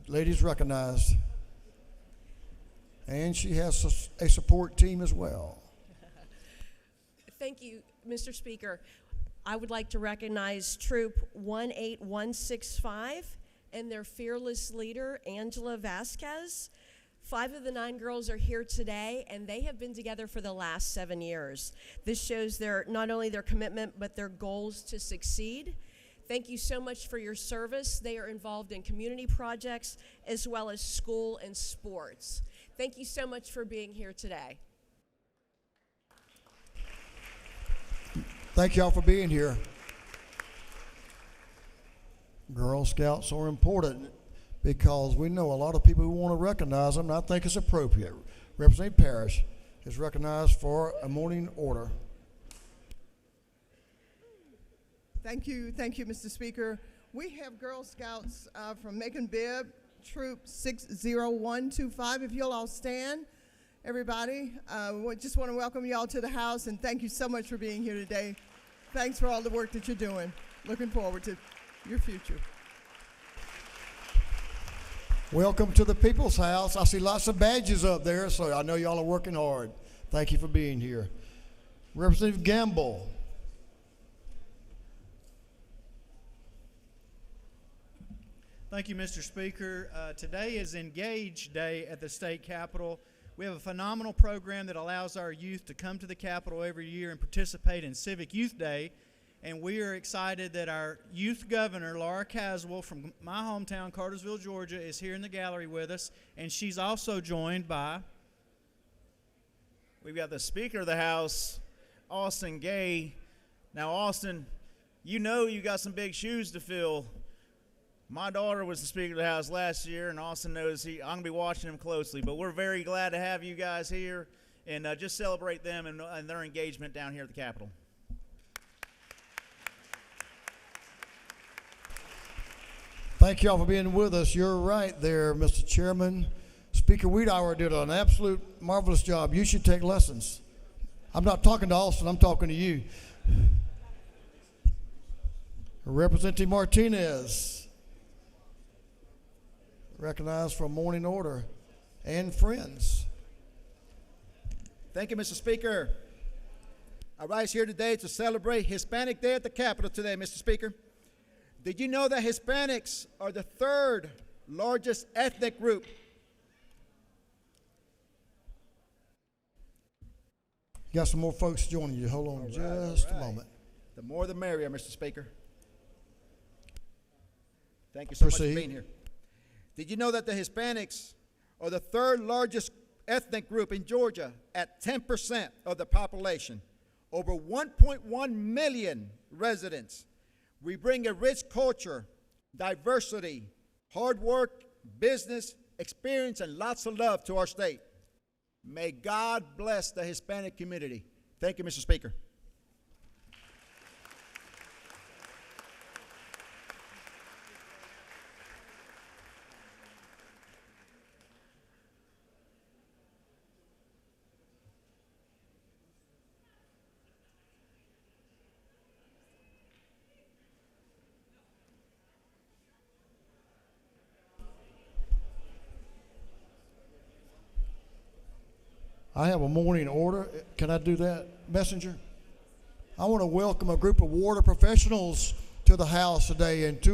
Speaker 1: Ladies recognized. And she has a support team as well.
Speaker 18: Thank you, Mr. Speaker. I would like to recognize Troop 18165 and their fearless leader, Angela Vasquez. 5 of the 9 girls are here today, and they have been together for the last 7 years. This shows not only their commitment, but their goals to succeed. Thank you so much for your service. They are involved in community projects as well as school and sports. Thank you so much for being here today.
Speaker 1: Thank y'all for being here. Girl Scouts are important because we know a lot of people who want to recognize them, and I think it's appropriate. Representative Parrish is recognized for a morning order.
Speaker 19: Thank you, Mr. Speaker. We have Girl Scouts from Macon Bibb, Troop 60125. If you'll all stand, everybody. We just want to welcome you all to the House, and thank you so much for being here today. Thanks for all the work that you're doing. Looking forward to your future.
Speaker 1: Welcome to the People's House. I see lots of badges up there, so I know y'all are working hard. Thank you for being here. Representative Gamble.
Speaker 20: Thank you, Mr. Speaker. Today is Engage Day at the State Capitol. We have a phenomenal program that allows our youth to come to the Capitol every year and participate in Civic Youth Day. And we are excited that our youth governor, Laura Caswell, from my hometown, Cartersville, Georgia, is here in the gallery with us. And she's also joined by...
Speaker 21: We've got the Speaker of the House, Austin Gay. Now, Austin, you know you got some big shoes to fill. My daughter was the Speaker of the House last year, and Austin knows I'm going to be watching him closely. But we're very glad to have you guys here, and just celebrate them and their engagement down here at the Capitol.
Speaker 1: Thank you all for being with us. You're right there, Mr. Chairman. Speaker Wiedauer did an absolute marvelous job. You should take lessons. I'm not talking to Austin, I'm talking to you. Representative Martinez, recognized for morning order, and friends.
Speaker 22: Thank you, Mr. Speaker. I rise here today to celebrate Hispanic Day at the Capitol today, Mr. Speaker. Did you know that Hispanics are the 3rd largest ethnic group?
Speaker 1: You got some more folks joining you. Hold on just a moment.
Speaker 22: The more the merrier, Mr. Speaker. Thank you so much for being here. Did you know that the Hispanics are the 3rd largest ethnic group in Georgia at 10% of the population? Over 1.1 million residents. We bring a rich culture, diversity, hard work, business, experience, and lots of love to our state. May God bless the Hispanic community. Thank you, Mr. Speaker.
Speaker 1: I have a morning order. Can I do that, Messenger? I want to welcome a group of water professionals to the House today, and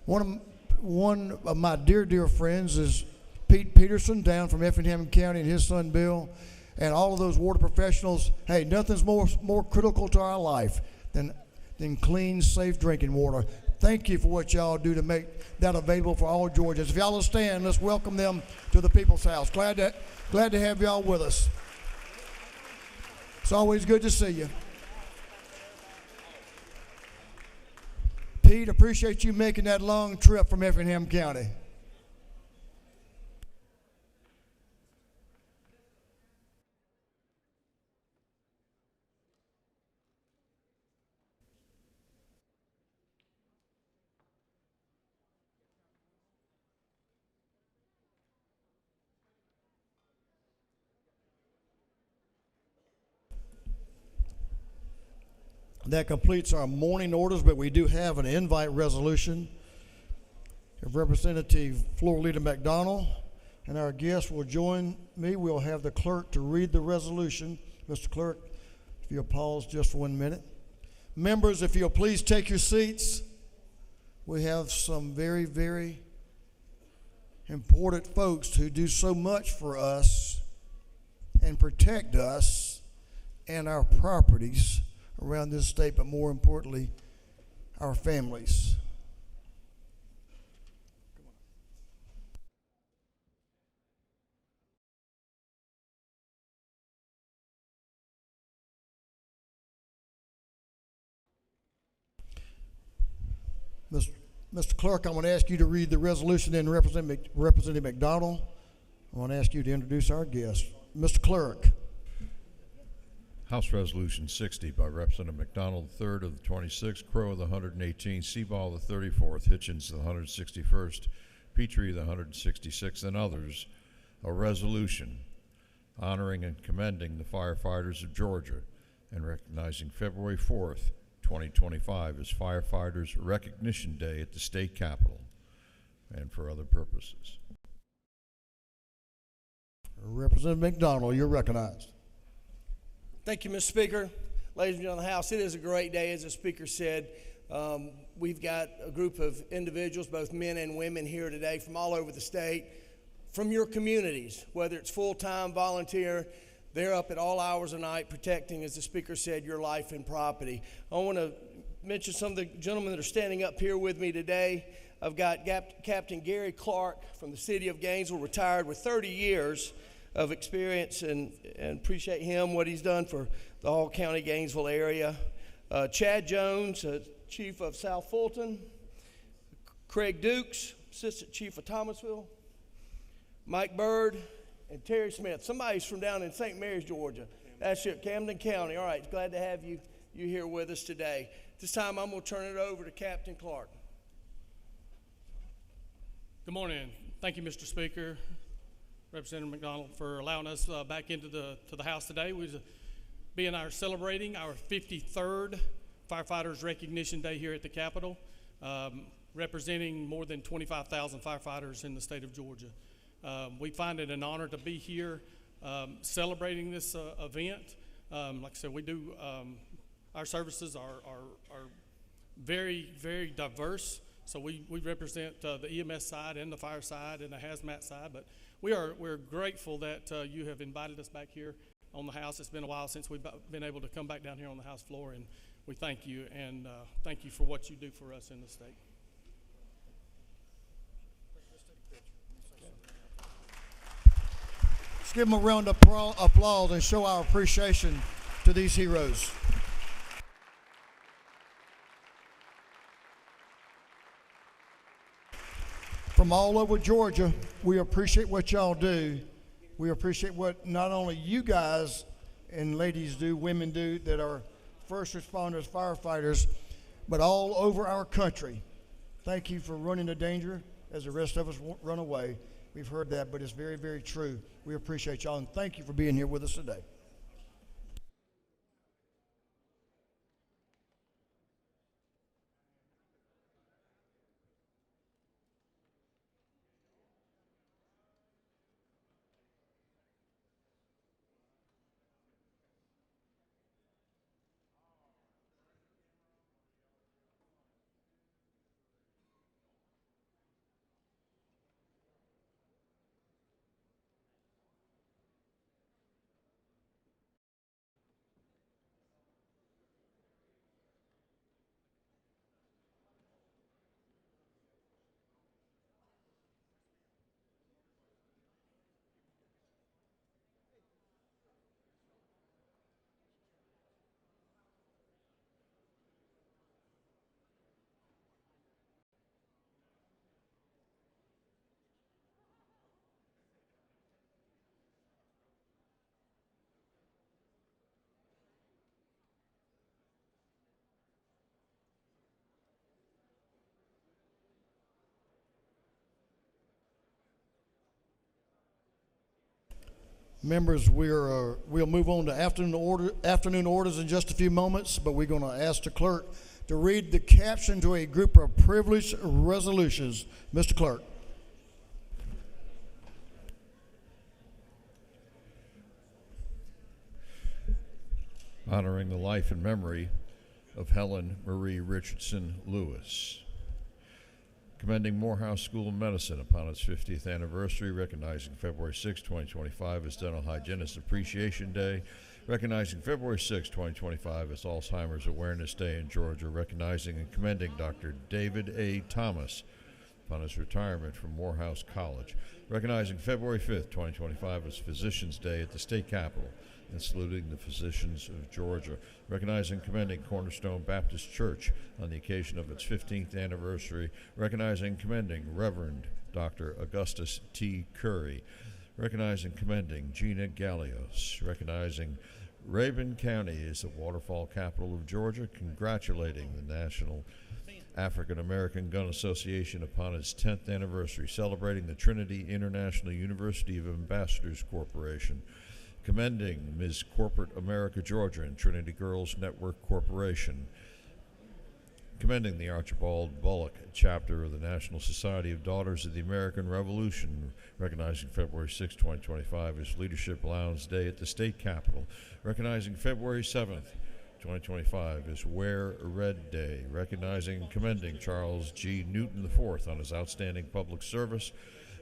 Speaker 1: one of my dear friends is Pete Peterson down from Effingham County, and his son Bill, and all of those water professionals. Hey, nothing's more critical to our life than clean, safe drinking water. Thank you for what y'all do to make that available for all Georgians. If y'all will stand, let's welcome them to the People's House. Glad to have y'all with us. It's always good to see you. Pete, appreciate you making that long trip from Effingham County. That completes our morning orders, but we do have an invite resolution. If Representative Floor Leader McDonald and our guests will join me, we'll have the clerk to read the resolution. Mr. Clerk, If you'll pause just for 1 minute. Members, if you'll please take your seats. We have some very, very important folks who do so much for us and protect us and our properties around this state, but more importantly, our families. Mr. Clerk, I want to ask you to read the resolution, and Representative McDonald, I want to ask you to introduce our guest. Mr. Clerk.
Speaker 5: House Resolution 60 by Representative McDonald III of the 26th, Crow of the 118th, Seaball of the 34th, Hitchens of the 161st, Petrie of the 166th, and others, a resolution honoring and commending the firefighters of Georgia and recognizing February 4th, 2025 as Firefighters Recognition Day at the state capitol and for other purposes.
Speaker 1: Representative McDonald, you're recognized.
Speaker 2: Thank you, Mr. Speaker. Ladies and gentlemen of the House, it is a great day, as the Speaker said. We've got a group of individuals, both men and women, here today from all over the state, from your communities, whether it's full-time, volunteer. They're up at all hours of the night protecting, as the Speaker said, your life and property. I want to mention some of the gentlemen that are standing up here with me today. I've got Captain Gary Clark from the city of Gainesville, retired with 30 years of experience, and appreciate him, what he's done for the Hall County, Gainesville area. Chad Jones, Chief of South Fulton. Craig Dukes, Assistant Chief of Thomasville. Mike Bird and Terry Smith. Somebody's from down in St. Mary's, Georgia. That's it, Camden County. All right, glad to have you here with us today. This time I'm going to turn it over to Captain Clark.
Speaker 3: Good morning. Thank you, Mr. Speaker, Representative McDonald, for allowing us back into the House today. We're celebrating our 53rd Firefighters Recognition Day here at the Capitol, representing more than 25,000 firefighters in the state of Georgia. We find it an honor to be here celebrating this event. Like I said, we do, our services are very, very diverse. So we represent the EMS side and the fire side and the hazmat side, but we're grateful that you have invited us back here on the House. It's been a while since we've been able to come back down here on the House floor, and we thank you, and thank you for what you do for us in the state.
Speaker 1: Let's give them a round of applause and show our appreciation to these heroes. From all over Georgia, we appreciate what y'all do. We appreciate what not only you guys and ladies do, women do, that are first responders, firefighters, but all over our country. Thank you for running the danger as the rest of us run away. We've heard that, but it's very, very true. We appreciate y'all, and thank you for being here with us today. Members, we'll move on to afternoon orders in just a few moments, but we're going to ask the clerk to read the caption to a group of privileged resolutions. Mr. Clerk.
Speaker 5: honoring the life and memory of Helen Marie Richardson Lewis. Commending Morehouse School of Medicine upon its 50th anniversary, recognizing February 6, 2025 as Dental Hygienist Appreciation Day, recognizing February 6, 2025 as Alzheimer's Awareness Day in Georgia, recognizing and commending Dr. David A. Thomas upon his retirement from Morehouse College, recognizing February 5th, 2025 as Physicians Day at the state capitol, and saluting the physicians of Georgia, recognizing and commending Cornerstone Baptist Church on the occasion of its 15th anniversary, recognizing and commending Reverend Dr. Augustus T. Curry, recognizing and commending Gina Gallios, recognizing Rabun County as the waterfall capital of Georgia, congratulating the National African American Gun Association upon its 10th anniversary, celebrating the Trinity International University of Ambassadors Corporation, commending Ms. Corporate America Georgia and Trinity Girls Network Corporation, commending the Archibald Bullock chapter of the National Society of Daughters of the American Revolution, recognizing February 6, 2025 as Leadership Lounge Day at the state capitol, recognizing February 7th, 2025 as Wear Red Day, recognizing and commending Charles G. Newton IV on his outstanding public service,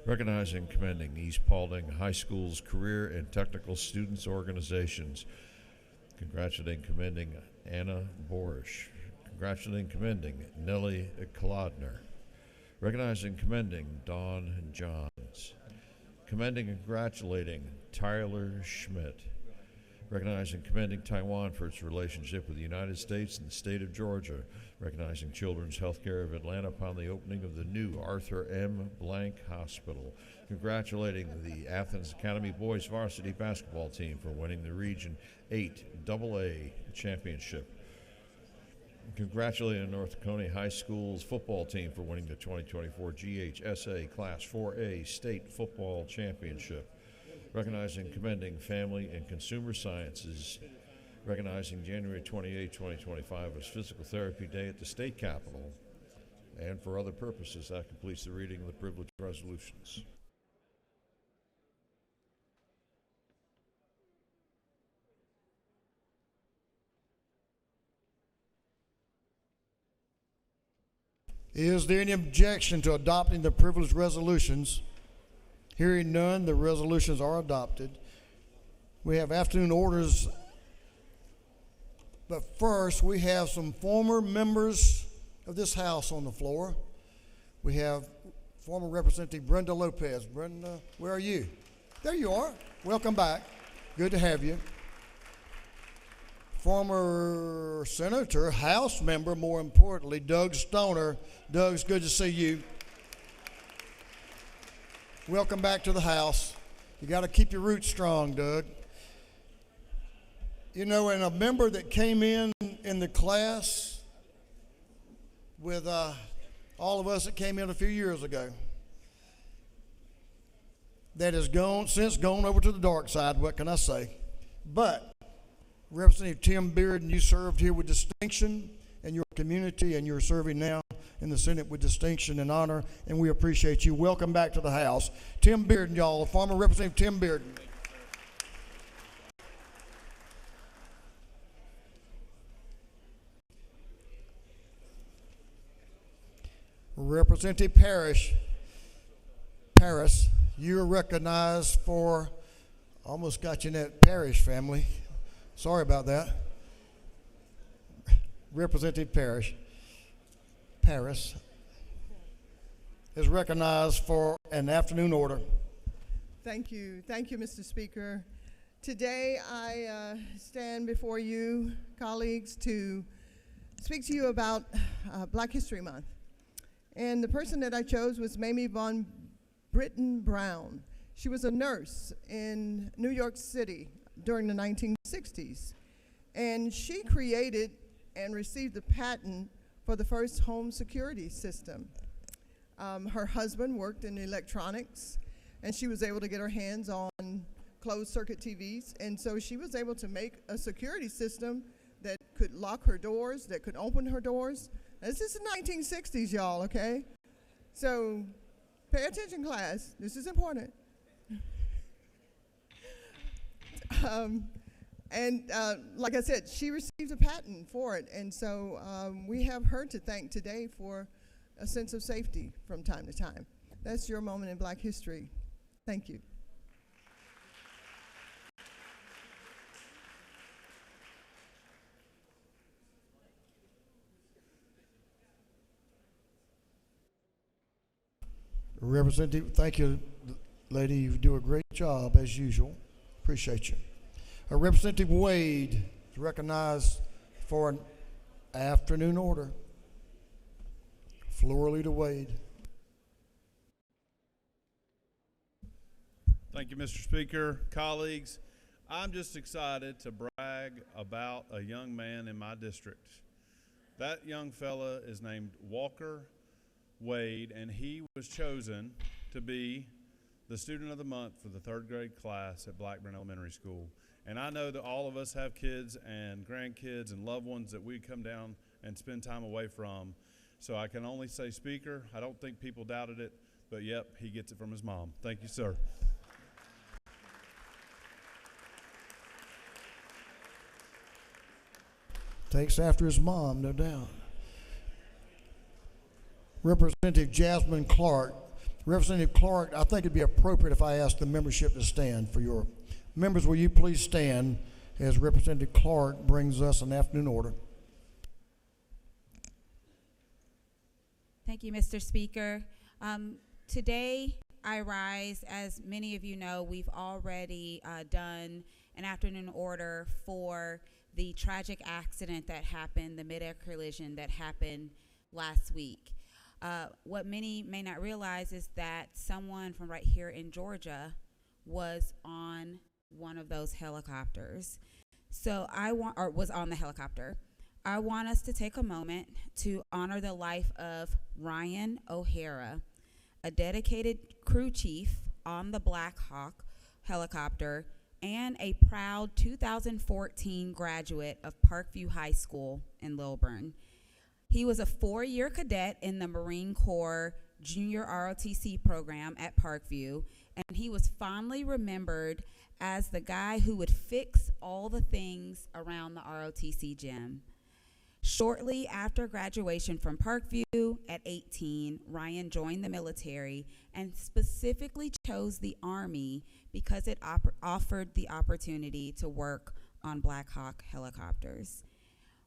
Speaker 5: recognizing and commending East Paulding High School's Career and Technical Students Organizations, congratulating and commending Anna Borish, congratulating and commending Nellie Kolodner, recognizing and commending Dawn Johns, commending and congratulating Tyler Schmidt, recognizing and commending Taiwan for its relationship with the United States and the state of Georgia, recognizing Children's Healthcare of Atlanta upon the opening of the new Arthur M. Blank Hospital, congratulating the Athens Academy Boys Varsity Basketball Team for winning the Region 8 AA Championship, congratulating North County High School's football team for winning the 2024 GHSA Class 4A State Football Championship, recognizing and commending Family and Consumer Sciences, recognizing January 28, 2025 as Physical Therapy Day at the state capitol, and for other purposes. That completes the reading of the privileged resolutions.
Speaker 1: Is there any objection to adopting the privileged resolutions? Hearing none, the resolutions are adopted. We have afternoon orders, but first we have some former members of this house on the floor. We have former Representative Brenda Lopez. Brenda, where are you? There you are. Welcome back. Good to have you. Former Senator, House member, more importantly, Doug Stoner. Doug, it's good to see you. Welcome back to the House. You got to keep your roots strong, Doug. You know, and a member that came in the class with all of us that came in a few years ago, that has since gone over to the dark side, what can I say? But Representative Tim Bearden, you served here with distinction in your community, and you're serving now in the Senate with distinction and honor, and we appreciate you. Welcome back to the House. Tim Bearden, y'all, former Representative Tim Bearden. Representative Paris, you're recognized for, almost got you in that Parrish family. Sorry about that. Representative Paris is recognized for an afternoon order.
Speaker 19: Thank you, Mr. Speaker. Today I stand before you, colleagues, to speak to you about Black History Month. And the person that I chose was Mamie Von Britton Brown. She was a nurse in New York City during the 1960s. And she created and received the patent for the first home security system. Her husband worked in electronics, and she was able to get her hands on closed circuit TVs, and so she was able to make a security system that could lock her doors, that could open her doors. This is the 1960s, y'all, okay? So pay attention, class. This is important. And like I said, she received a patent for it. And so we have her to thank today for a sense of safety from time to time. That's your moment in Black history. Thank you.
Speaker 1: Representative, thank you, lady. You do a great job as usual. Appreciate you. Representative Wade is recognized for an afternoon order. Floor Leader Wade.
Speaker 17: Thank you, Mr. Speaker. Colleagues, I'm just excited to brag about a young man in my district. That young fella is named Walker Wade, and he was chosen to be the Student of the Month for the 3rd grade class at Blackburn Elementary School. And I know that all of us have kids and grandkids and loved ones that we come down and spend time away from. So I can only say, Speaker, I don't think people doubted it, but yep, he gets it from his mom. Thank you, sir.
Speaker 1: Takes after his mom, no doubt. Representative Jasmine Clark. Representative Clark, I think it'd be appropriate if I asked the membership to stand for your members. Will you please stand as Representative Clark brings us an afternoon order?
Speaker 4: Thank you, Mr. Speaker. Today I rise, as many of you know, we've already done an afternoon order for the tragic accident that happened, the mid-air collision that happened last week. What many may not realize is that someone from right here in Georgia was on one of those helicopters. So was on the helicopter. I want us to take a moment to honor the life of Ryan O'Hara, a dedicated crew chief on the Black Hawk helicopter and a proud 2014 graduate of Parkview High School in Lilburn. He was a 4-year cadet in the Marine Corps Junior ROTC program at Parkview, and he was fondly remembered as the guy who would fix all the things around the ROTC gym. Shortly after graduation from Parkview at 18, Ryan joined the military and specifically chose the Army because it offered the opportunity to work on Black Hawk helicopters.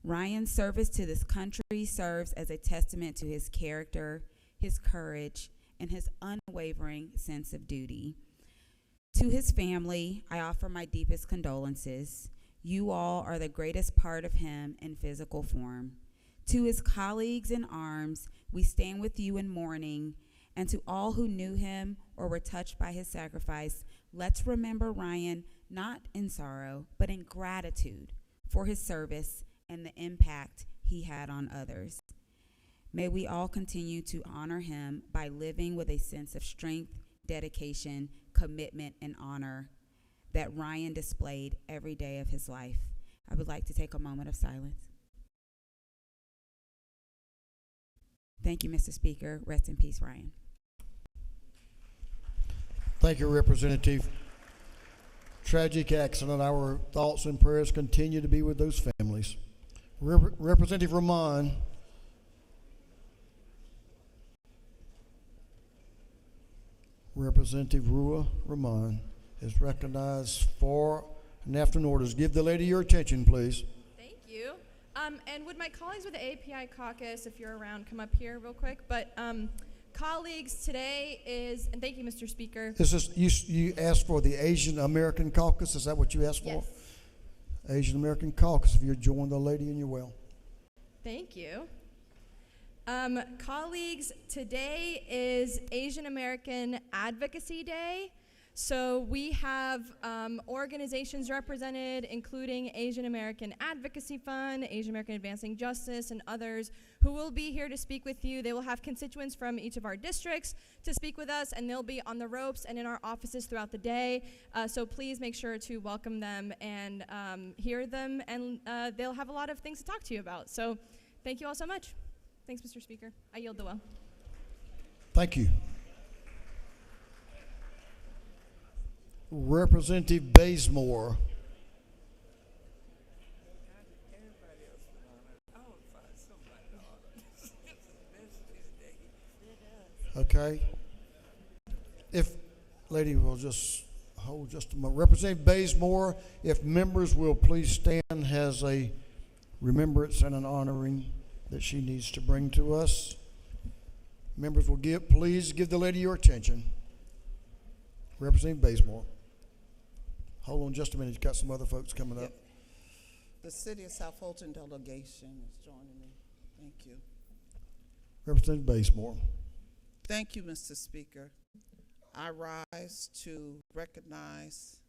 Speaker 4: Ryan's service to this country serves as a testament to his character, his courage, and his unwavering sense of duty. To his family, I offer my deepest condolences. You all are the greatest part of him in physical form. To his colleagues in arms, we stand with you in mourning. And to all who knew him or were touched by his sacrifice, let's remember Ryan not in sorrow, but in gratitude for his service and the impact he had on others. May we all continue to honor him by living with a sense of strength, dedication, commitment, and honor that Ryan displayed every day of his life. I would like to take a moment of silence. Thank you, Mr. Speaker. Rest in peace, Ryan.
Speaker 1: Thank you, Representative. Tragic accident. Our thoughts and prayers continue to be with those families. Representative Rahman. Representative Rua Rahman is recognized for an afternoon orders. Give the lady your attention, please.
Speaker 6: Thank you. And would my colleagues with the API caucus, if you're around, come up here real quick? But colleagues, today is, and thank you, Mr. Speaker.
Speaker 1: This is you asked for the Asian American Caucus. Is that what you asked for?
Speaker 6: Yes.
Speaker 1: Asian American Caucus. If you're joining the lady and you're well.
Speaker 6: Thank you. Colleagues, today is Asian American Advocacy Day. So we have organizations represented, including Asian American Advocacy Fund, Asian American Advancing Justice, and others who will be here to speak with you. They will have constituents from each of our districts to speak with us, and they'll be on the ropes and in our offices throughout the day. So please make sure to welcome them and hear them, and they'll have a lot of things to talk to you about. So thank you all so much. Thanks, Mr. Speaker. I yield the well.
Speaker 1: Thank you. Representative Bazemore. Okay? If, lady will just hold just a moment. Representative Bazemore, if members will please stand, has a remembrance and an honoring that she needs to bring to us. Members will please give the lady your attention. Representative Bazemore. Hold on just a minute, you've got some other folks coming up.
Speaker 7: The City of South Fulton delegation is joining me. Thank you.
Speaker 1: Representative Bazemore.
Speaker 7: Thank you, Mr. Speaker. I rise to recognize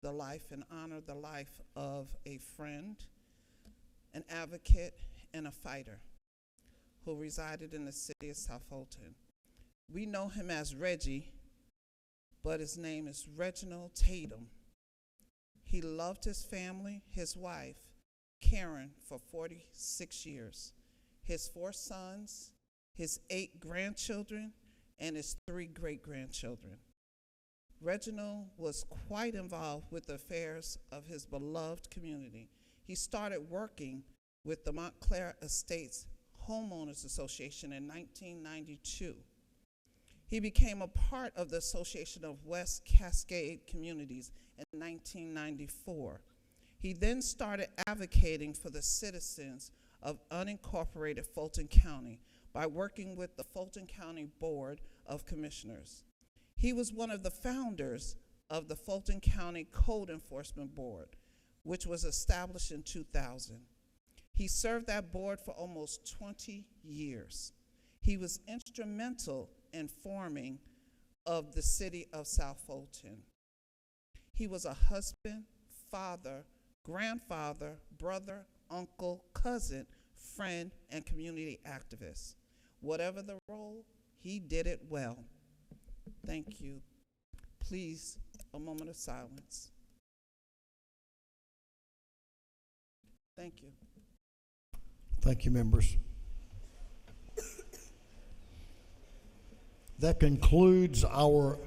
Speaker 7: the life and honor the life of a friend, an advocate, and a fighter who resided in the City of South Fulton. We know him as Reggie, but his name is Reginald Tatum. He loved his family, his wife, Karen, for 46 years, his 4 sons, his 8 grandchildren, and his 3 great-grandchildren. Reginald was quite involved with the affairs of his beloved community. He started working with the Montclair Estates Homeowners Association in 1992. He became a part of the Association of West Cascade Communities in 1994. He then started advocating for the citizens of unincorporated Fulton County by working with the Fulton County Board of Commissioners. He was one of the founders of the Fulton County Code Enforcement Board, which was established in 2000. He served that board for almost 20 years. He was instrumental in forming of the City of South Fulton. He was a husband, father, grandfather, brother, uncle, cousin, friend, and community activist. Whatever the role, he did it well. Thank you. Please, a moment of silence. Thank you.
Speaker 1: Thank you, members. That concludes our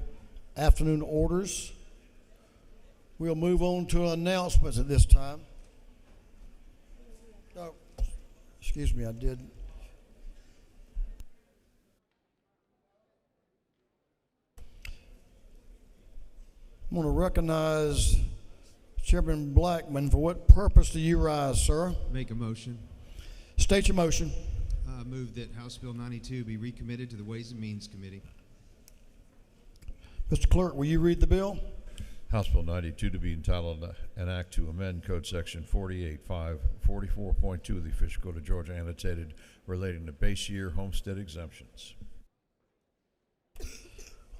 Speaker 1: afternoon orders. We'll move on to announcements at this time. Oh, excuse me, I did. I'm going to recognize Chairman Blackman. For what purpose do you rise, sir?
Speaker 8: Make a motion.
Speaker 1: State your motion.
Speaker 8: Move that House Bill 92 be recommitted to the Ways and Means Committee.
Speaker 1: Mr. Clerk, will you read the bill?
Speaker 5: House Bill 92 to be entitled an act to amend Code Section 48.544.2 of the Official Code of Georgia annotated relating to base year homestead exemptions.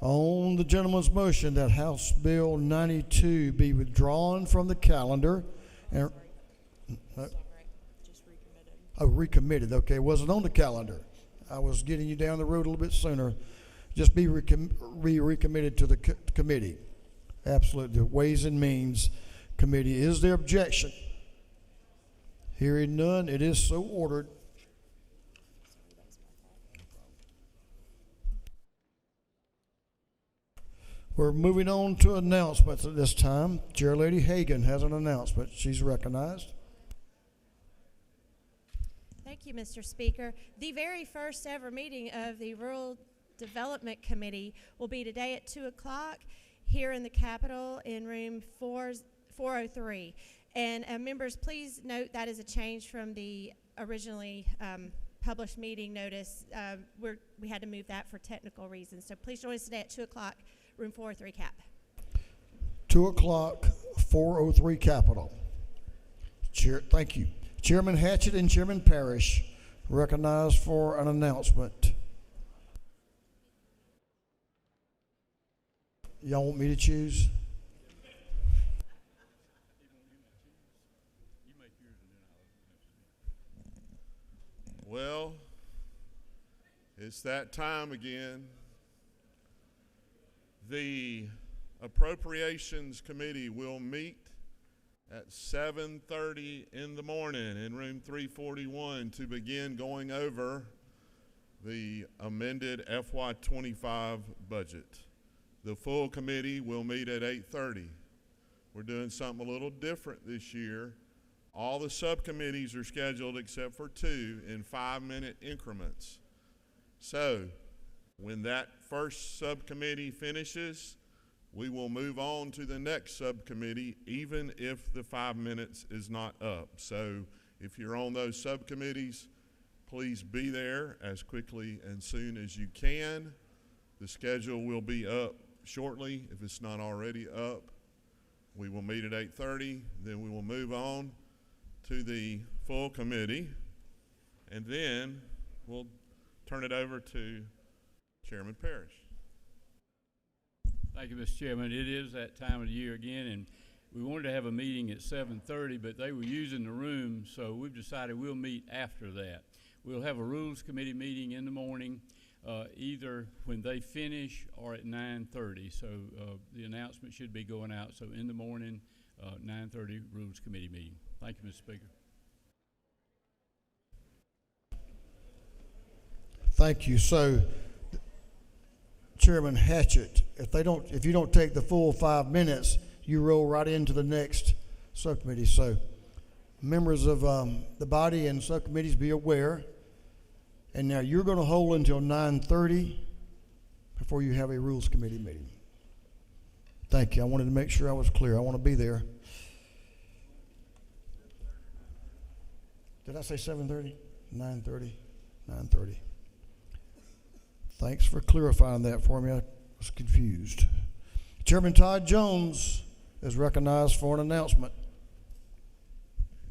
Speaker 1: On the gentleman's motion that House Bill 92 be withdrawn from the calendar and recommitted. Okay, it wasn't on the calendar. I was getting you down the road a little bit sooner. Just be recommitted to the committee. Absolutely. The Ways and Means Committee. Is there objection? Hearing none, it is so ordered. We're moving on to announcements at this time. Chair Lady Hagan has an announcement. She's recognized.
Speaker 12: Thank you, Mr. Speaker. The very first ever meeting of the Rural Development Committee will be today at 2 o'clock here in the Capitol in room 403. And members, please note that is a change from the originally published meeting notice. We had to move that for technical reasons. So please join us today at 2 o'clock, room 403 Cap.
Speaker 1: 2 o'clock, 403 Capitol. Thank you. Chairman Hatchett and Chairman Parrish recognized for an announcement. Y'all want me to choose?
Speaker 23: Well, it's that time again. The Appropriations Committee will meet at 7:30 in the morning in room 341 to begin going over the amended FY25 budget. The full committee will meet at 8:30. We're doing something a little different this year. All the subcommittees are scheduled except for 2 in 5-minute increments. So When that first subcommittee finishes, we will move on to the next subcommittee, even if the 5 minutes is not up. So if you're on those subcommittees, please be there as quickly and soon as you can. The schedule will be up shortly, if it's not already up. We will meet at 8:30, then we will move on to the full committee, and then we'll turn it over to Chairman Parrish.
Speaker 9: Thank you, Mr. Chairman. It is that time of the year again, and we wanted to have a meeting at 7:30, but they were using the room, so we've decided we'll meet after that. We'll have a Rules Committee meeting in the morning, either when they finish or at 9:30. So the announcement should be going out. So in the morning, 9:30 Rules Committee meeting. Thank you, Mr. Speaker.
Speaker 1: Thank you. So, Chairman Hatchett, if you don't take the full 5 minutes, you roll right into the next subcommittee. So, members of the body and subcommittees, be aware. And now you're going to hold until 9:30 before you have a Rules Committee meeting. Thank you. I wanted to make sure I was clear. I want to be there. Did I say 7:30? 9:30? 9:30. Thanks for clarifying that for me. I was confused. Chairman Todd Jones is recognized for an announcement.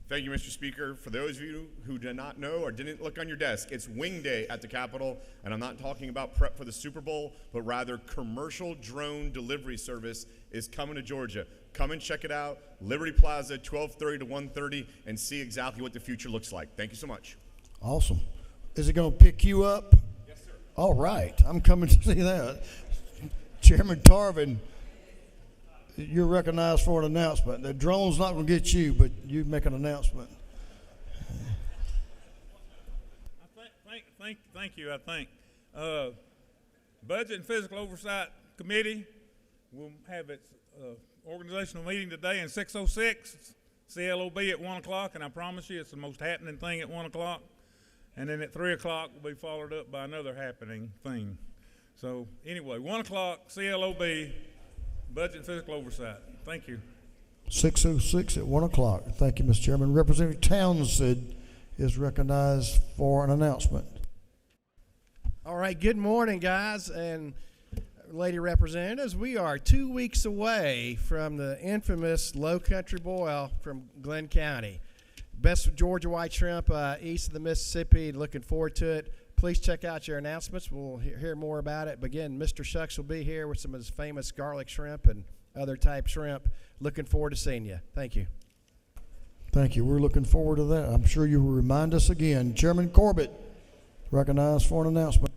Speaker 10: Thank you, Mr. Speaker. For those of you who do not know or didn't look on your desk, it's Wing Day at the Capitol, and I'm not talking about prep for the Super Bowl, but rather commercial drone delivery service is coming to Georgia. Come and check it out. Liberty Plaza, 12:30 to 1:30, and see exactly what the future looks like. Thank you so much.
Speaker 1: Awesome. Is it going to pick you up?
Speaker 10: Yes, sir.
Speaker 1: All right. I'm coming to see that. Chairman Tarvin, you're recognized for an announcement. The drone's not going to get you, but you make an announcement.
Speaker 11: Thank you, I think. Budget and Physical Oversight Committee will have its organizational meeting today in 606, CLOB at 1 o'clock, and I promise you it's the most happening thing at 1 o'clock. And then at 3 o'clock will be followed up by another happening thing. So anyway, 1 o'clock, CLOB, Budget and Physical Oversight. Thank you.
Speaker 1: 606 at 1 o'clock. Thank you, Mr. Chairman. Representative Townsend is recognized for an announcement.
Speaker 24: All right, good morning, guys and lady representatives. We are 2 weeks away from the infamous Low Country Boil from Glenn County. Best Georgia white shrimp east of the Mississippi. Looking forward to it. Please check out your announcements. We'll hear more about it. But again, Mr. Shucks will be here with some of his famous garlic shrimp and other type shrimp. Looking forward to seeing you. Thank you.
Speaker 1: Thank you. We're looking forward to that. I'm sure you will remind us again. Chairman Corbett, recognized for an announcement.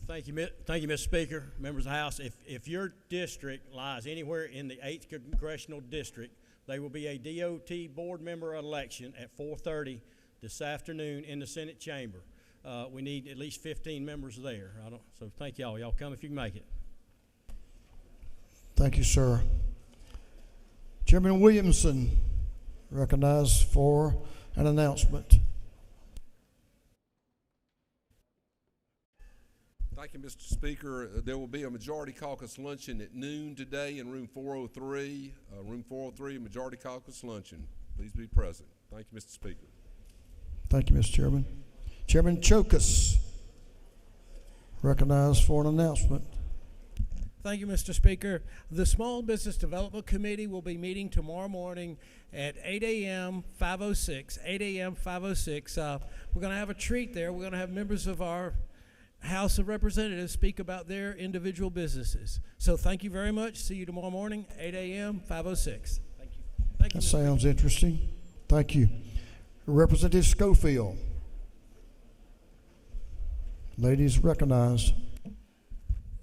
Speaker 25: Thank you, Mr. Speaker, members of the House. If your district lies anywhere in the 8th Congressional District, there will be a DOT board member election at 4:30 this afternoon in the Senate chamber. We need at least 15 members there. So thank y'all. Y'all come if you can make it.
Speaker 1: Thank you, sir. Chairman Williamson, recognized for an announcement.
Speaker 26: Thank you, Mr. Speaker. There will be a Majority Caucus luncheon at noon today in room 403. Room 403, Majority Caucus luncheon. Please be present. Thank you, Mr. Speaker.
Speaker 1: Thank you, Mr. Chairman. Chairman Chokas, recognized for an announcement.
Speaker 27: Thank you, Mr. Speaker. The Small Business Development Committee will be meeting tomorrow morning at 8 a.m. 506. 8 a.m. 506. We're going to have a treat there. We're going to have members of our House of Representatives speak about their individual businesses. So thank you very much. See you tomorrow morning, 8 a.m. 506. Thank you. Thank you.
Speaker 1: That sounds interesting. Thank you. Representative Schofield. Ladies recognized.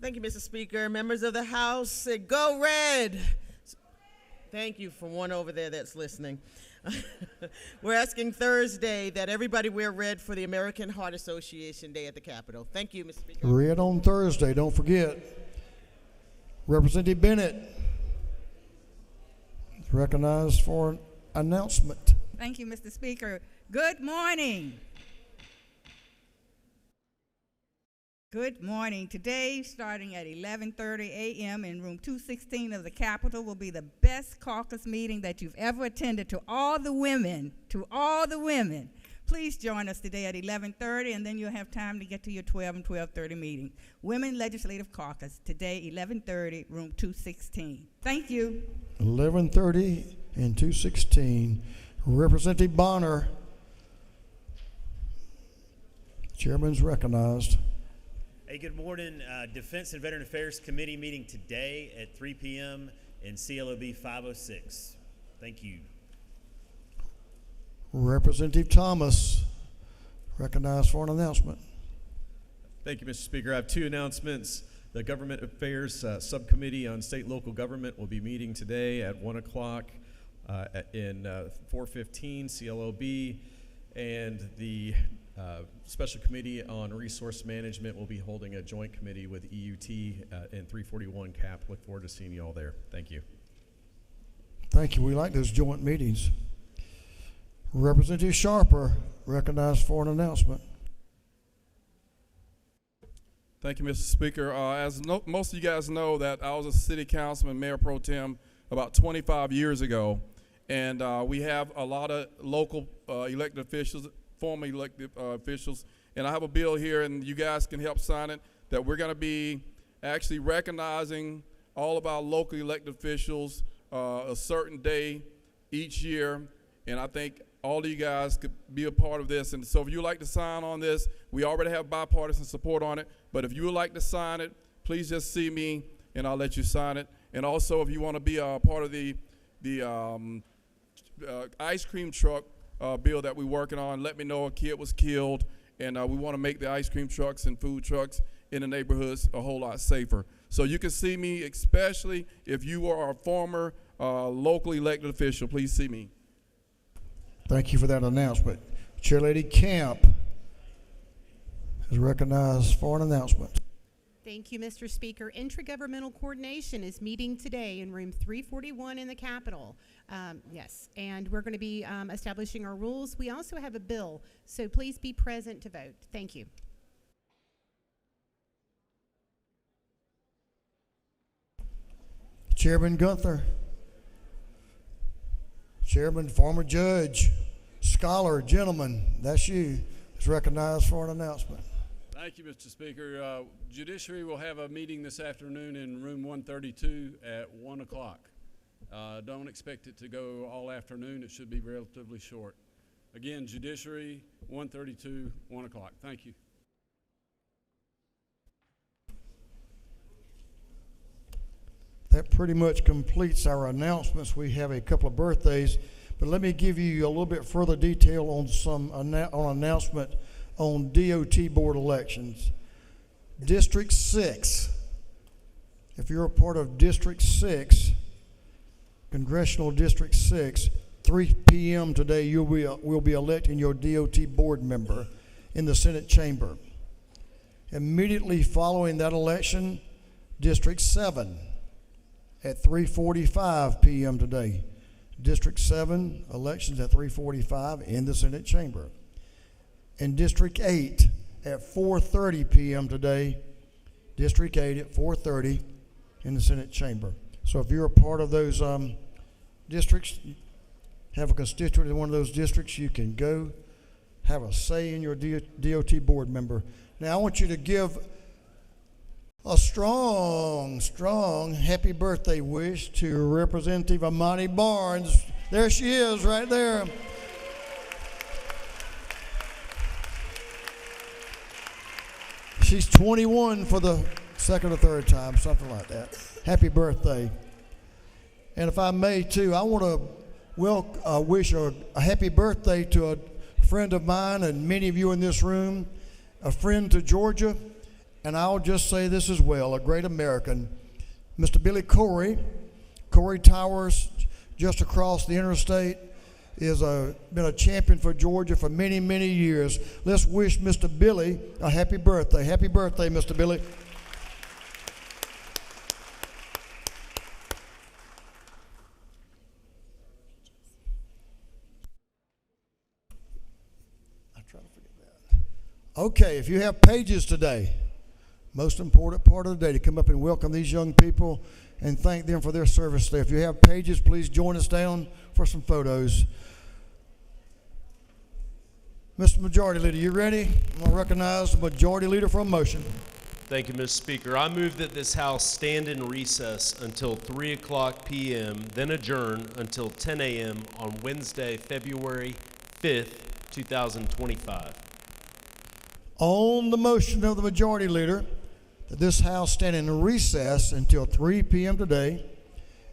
Speaker 28: Thank you, Mr. Speaker. Members of the House, go red. Thank you for one over there that's listening. We're asking Thursday that everybody wear red for the American Heart Association Day at the Capitol. Thank you, Mr. Speaker.
Speaker 1: Red on Thursday, don't forget. Representative Bennett, recognized for an announcement.
Speaker 29: Thank you, Mr. Speaker. Good morning.
Speaker 13: Good morning. Today, starting at 11:30 a.m. in room 216 of the Capitol, will be the best caucus meeting that you've ever attended. To all the women, please join us today at 11:30, and then you'll have time to get to your 12 and 12:30 meeting. Women Legislative Caucus, today, 11:30, room 216. Thank you.
Speaker 1: 11:30 and 216. Representative Bonner. Chairman's recognized.
Speaker 14: Hey, good morning. Defense and Veteran Affairs Committee meeting today at 3 p.m. in CLOB 506. Thank you.
Speaker 1: Representative Thomas, recognized for an announcement.
Speaker 17: Thank you, Mr. Speaker. I have two announcements. The Government Affairs Subcommittee on State and Local Government will be meeting today at 1 o'clock in 415 CLOB, and the Special Committee on Resource Management will be holding a joint committee with EUT in 341 CAP. Look forward to seeing you all there. Thank you.
Speaker 1: Thank you. We like those joint meetings. Representative Sharper, recognized for an announcement.
Speaker 15: Thank you, Mr. Speaker. Most of you guys know that I was a city councilman, mayor pro tem, about 25 years ago. And we have a lot of local elected officials, former elected officials, and I have a bill here, and you guys can help sign it, that we're going to be actually recognizing all of our local elected officials a certain day each year, and I think all of you guys could be a part of this. And so if you'd like to sign on this, we already have bipartisan support on it, but if you would like to sign it, please just see me, and I'll let you sign it. And also, if you want to be a part of the ice cream truck bill that we're working on, let me know. A kid was killed, and we want to make the ice cream trucks and food trucks in the neighborhoods a whole lot safer. So you can see me, especially if you are a former local elected official. Please see me.
Speaker 1: Thank you for that announcement. Chairlady Camp is recognized for an announcement.
Speaker 16: Thank you, Mr. Speaker. Intergovernmental Coordination is meeting today in room 341 in the Capitol. Yes, and we're going to be establishing our rules. We also have a bill, so please be present to vote. Thank you.
Speaker 1: Chairman Gunther. Chairman, former judge, scholar, gentleman, that's you, is recognized for an announcement.
Speaker 9: Thank you, Mr. Speaker. Judiciary will have a meeting this afternoon in room 132 at 1 o'clock. Don't expect it to go all afternoon. It should be relatively short. Again, Judiciary, 132, 1 o'clock. Thank you.
Speaker 1: That pretty much completes our announcements. We have a couple of birthdays, but let me give you a little bit further detail on some announcement on DOT board elections. District 6, if you're a part of District 6, Congressional District 6, 3 p.m. today we'll be electing your DOT board member in the Senate chamber. Immediately following that election, District 7 at 3:45 p.m. today. District 7 elections at 3:45 in the Senate chamber. And District 8 at 4:30 p.m. today. District 8 at 4:30 in the Senate chamber. So if you're a part of those districts, have a constituent in one of those districts, you can go have a say in your DOT board member. Now I want you to give a strong happy birthday wish to Representative Amani Barnes. There she is right there. She's 21 for the second or third time, something like that. Happy birthday. And if I may too, I want to wish a happy birthday to a friend of mine and many of you in this room, a friend to Georgia. And I'll just say this as well, a great American, Mr. Billy Corey. Corey Towers, just across the interstate, is been a champion for Georgia for many, many years. Let's wish Mr. Billy a happy birthday. Happy birthday, Mr. Billy. I try to forget that. Okay, if you have pages today, most important part of the day, to come up and welcome these young people and thank them for their service there. If you have pages, please join us down for some photos. Mr. Majority Leader, you ready? I'm going to recognize the Majority Leader for a motion.
Speaker 2: Thank you, Mr. Speaker. I move that this House stand in recess until 3 o'clock p.m., then adjourn until 10 a.m. on Wednesday, February 5th, 2025.
Speaker 1: On the motion of the Majority Leader, that this House stand in recess until 3 p.m. today,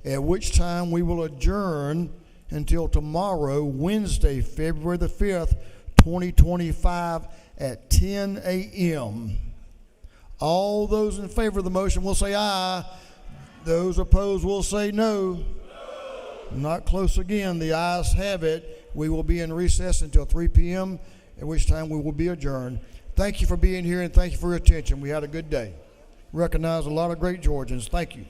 Speaker 1: at which time we will adjourn until tomorrow, Wednesday, February the 5th, 2025 at 10 a.m. All those in favor of the motion will say aye. Those opposed will say no. Not close again. The ayes have it. We will be in recess until 3 p.m., at which time we will be adjourned. Thank you for being here and thank you for your attention. We had a good day. Recognize a lot of great Georgians. Thank you.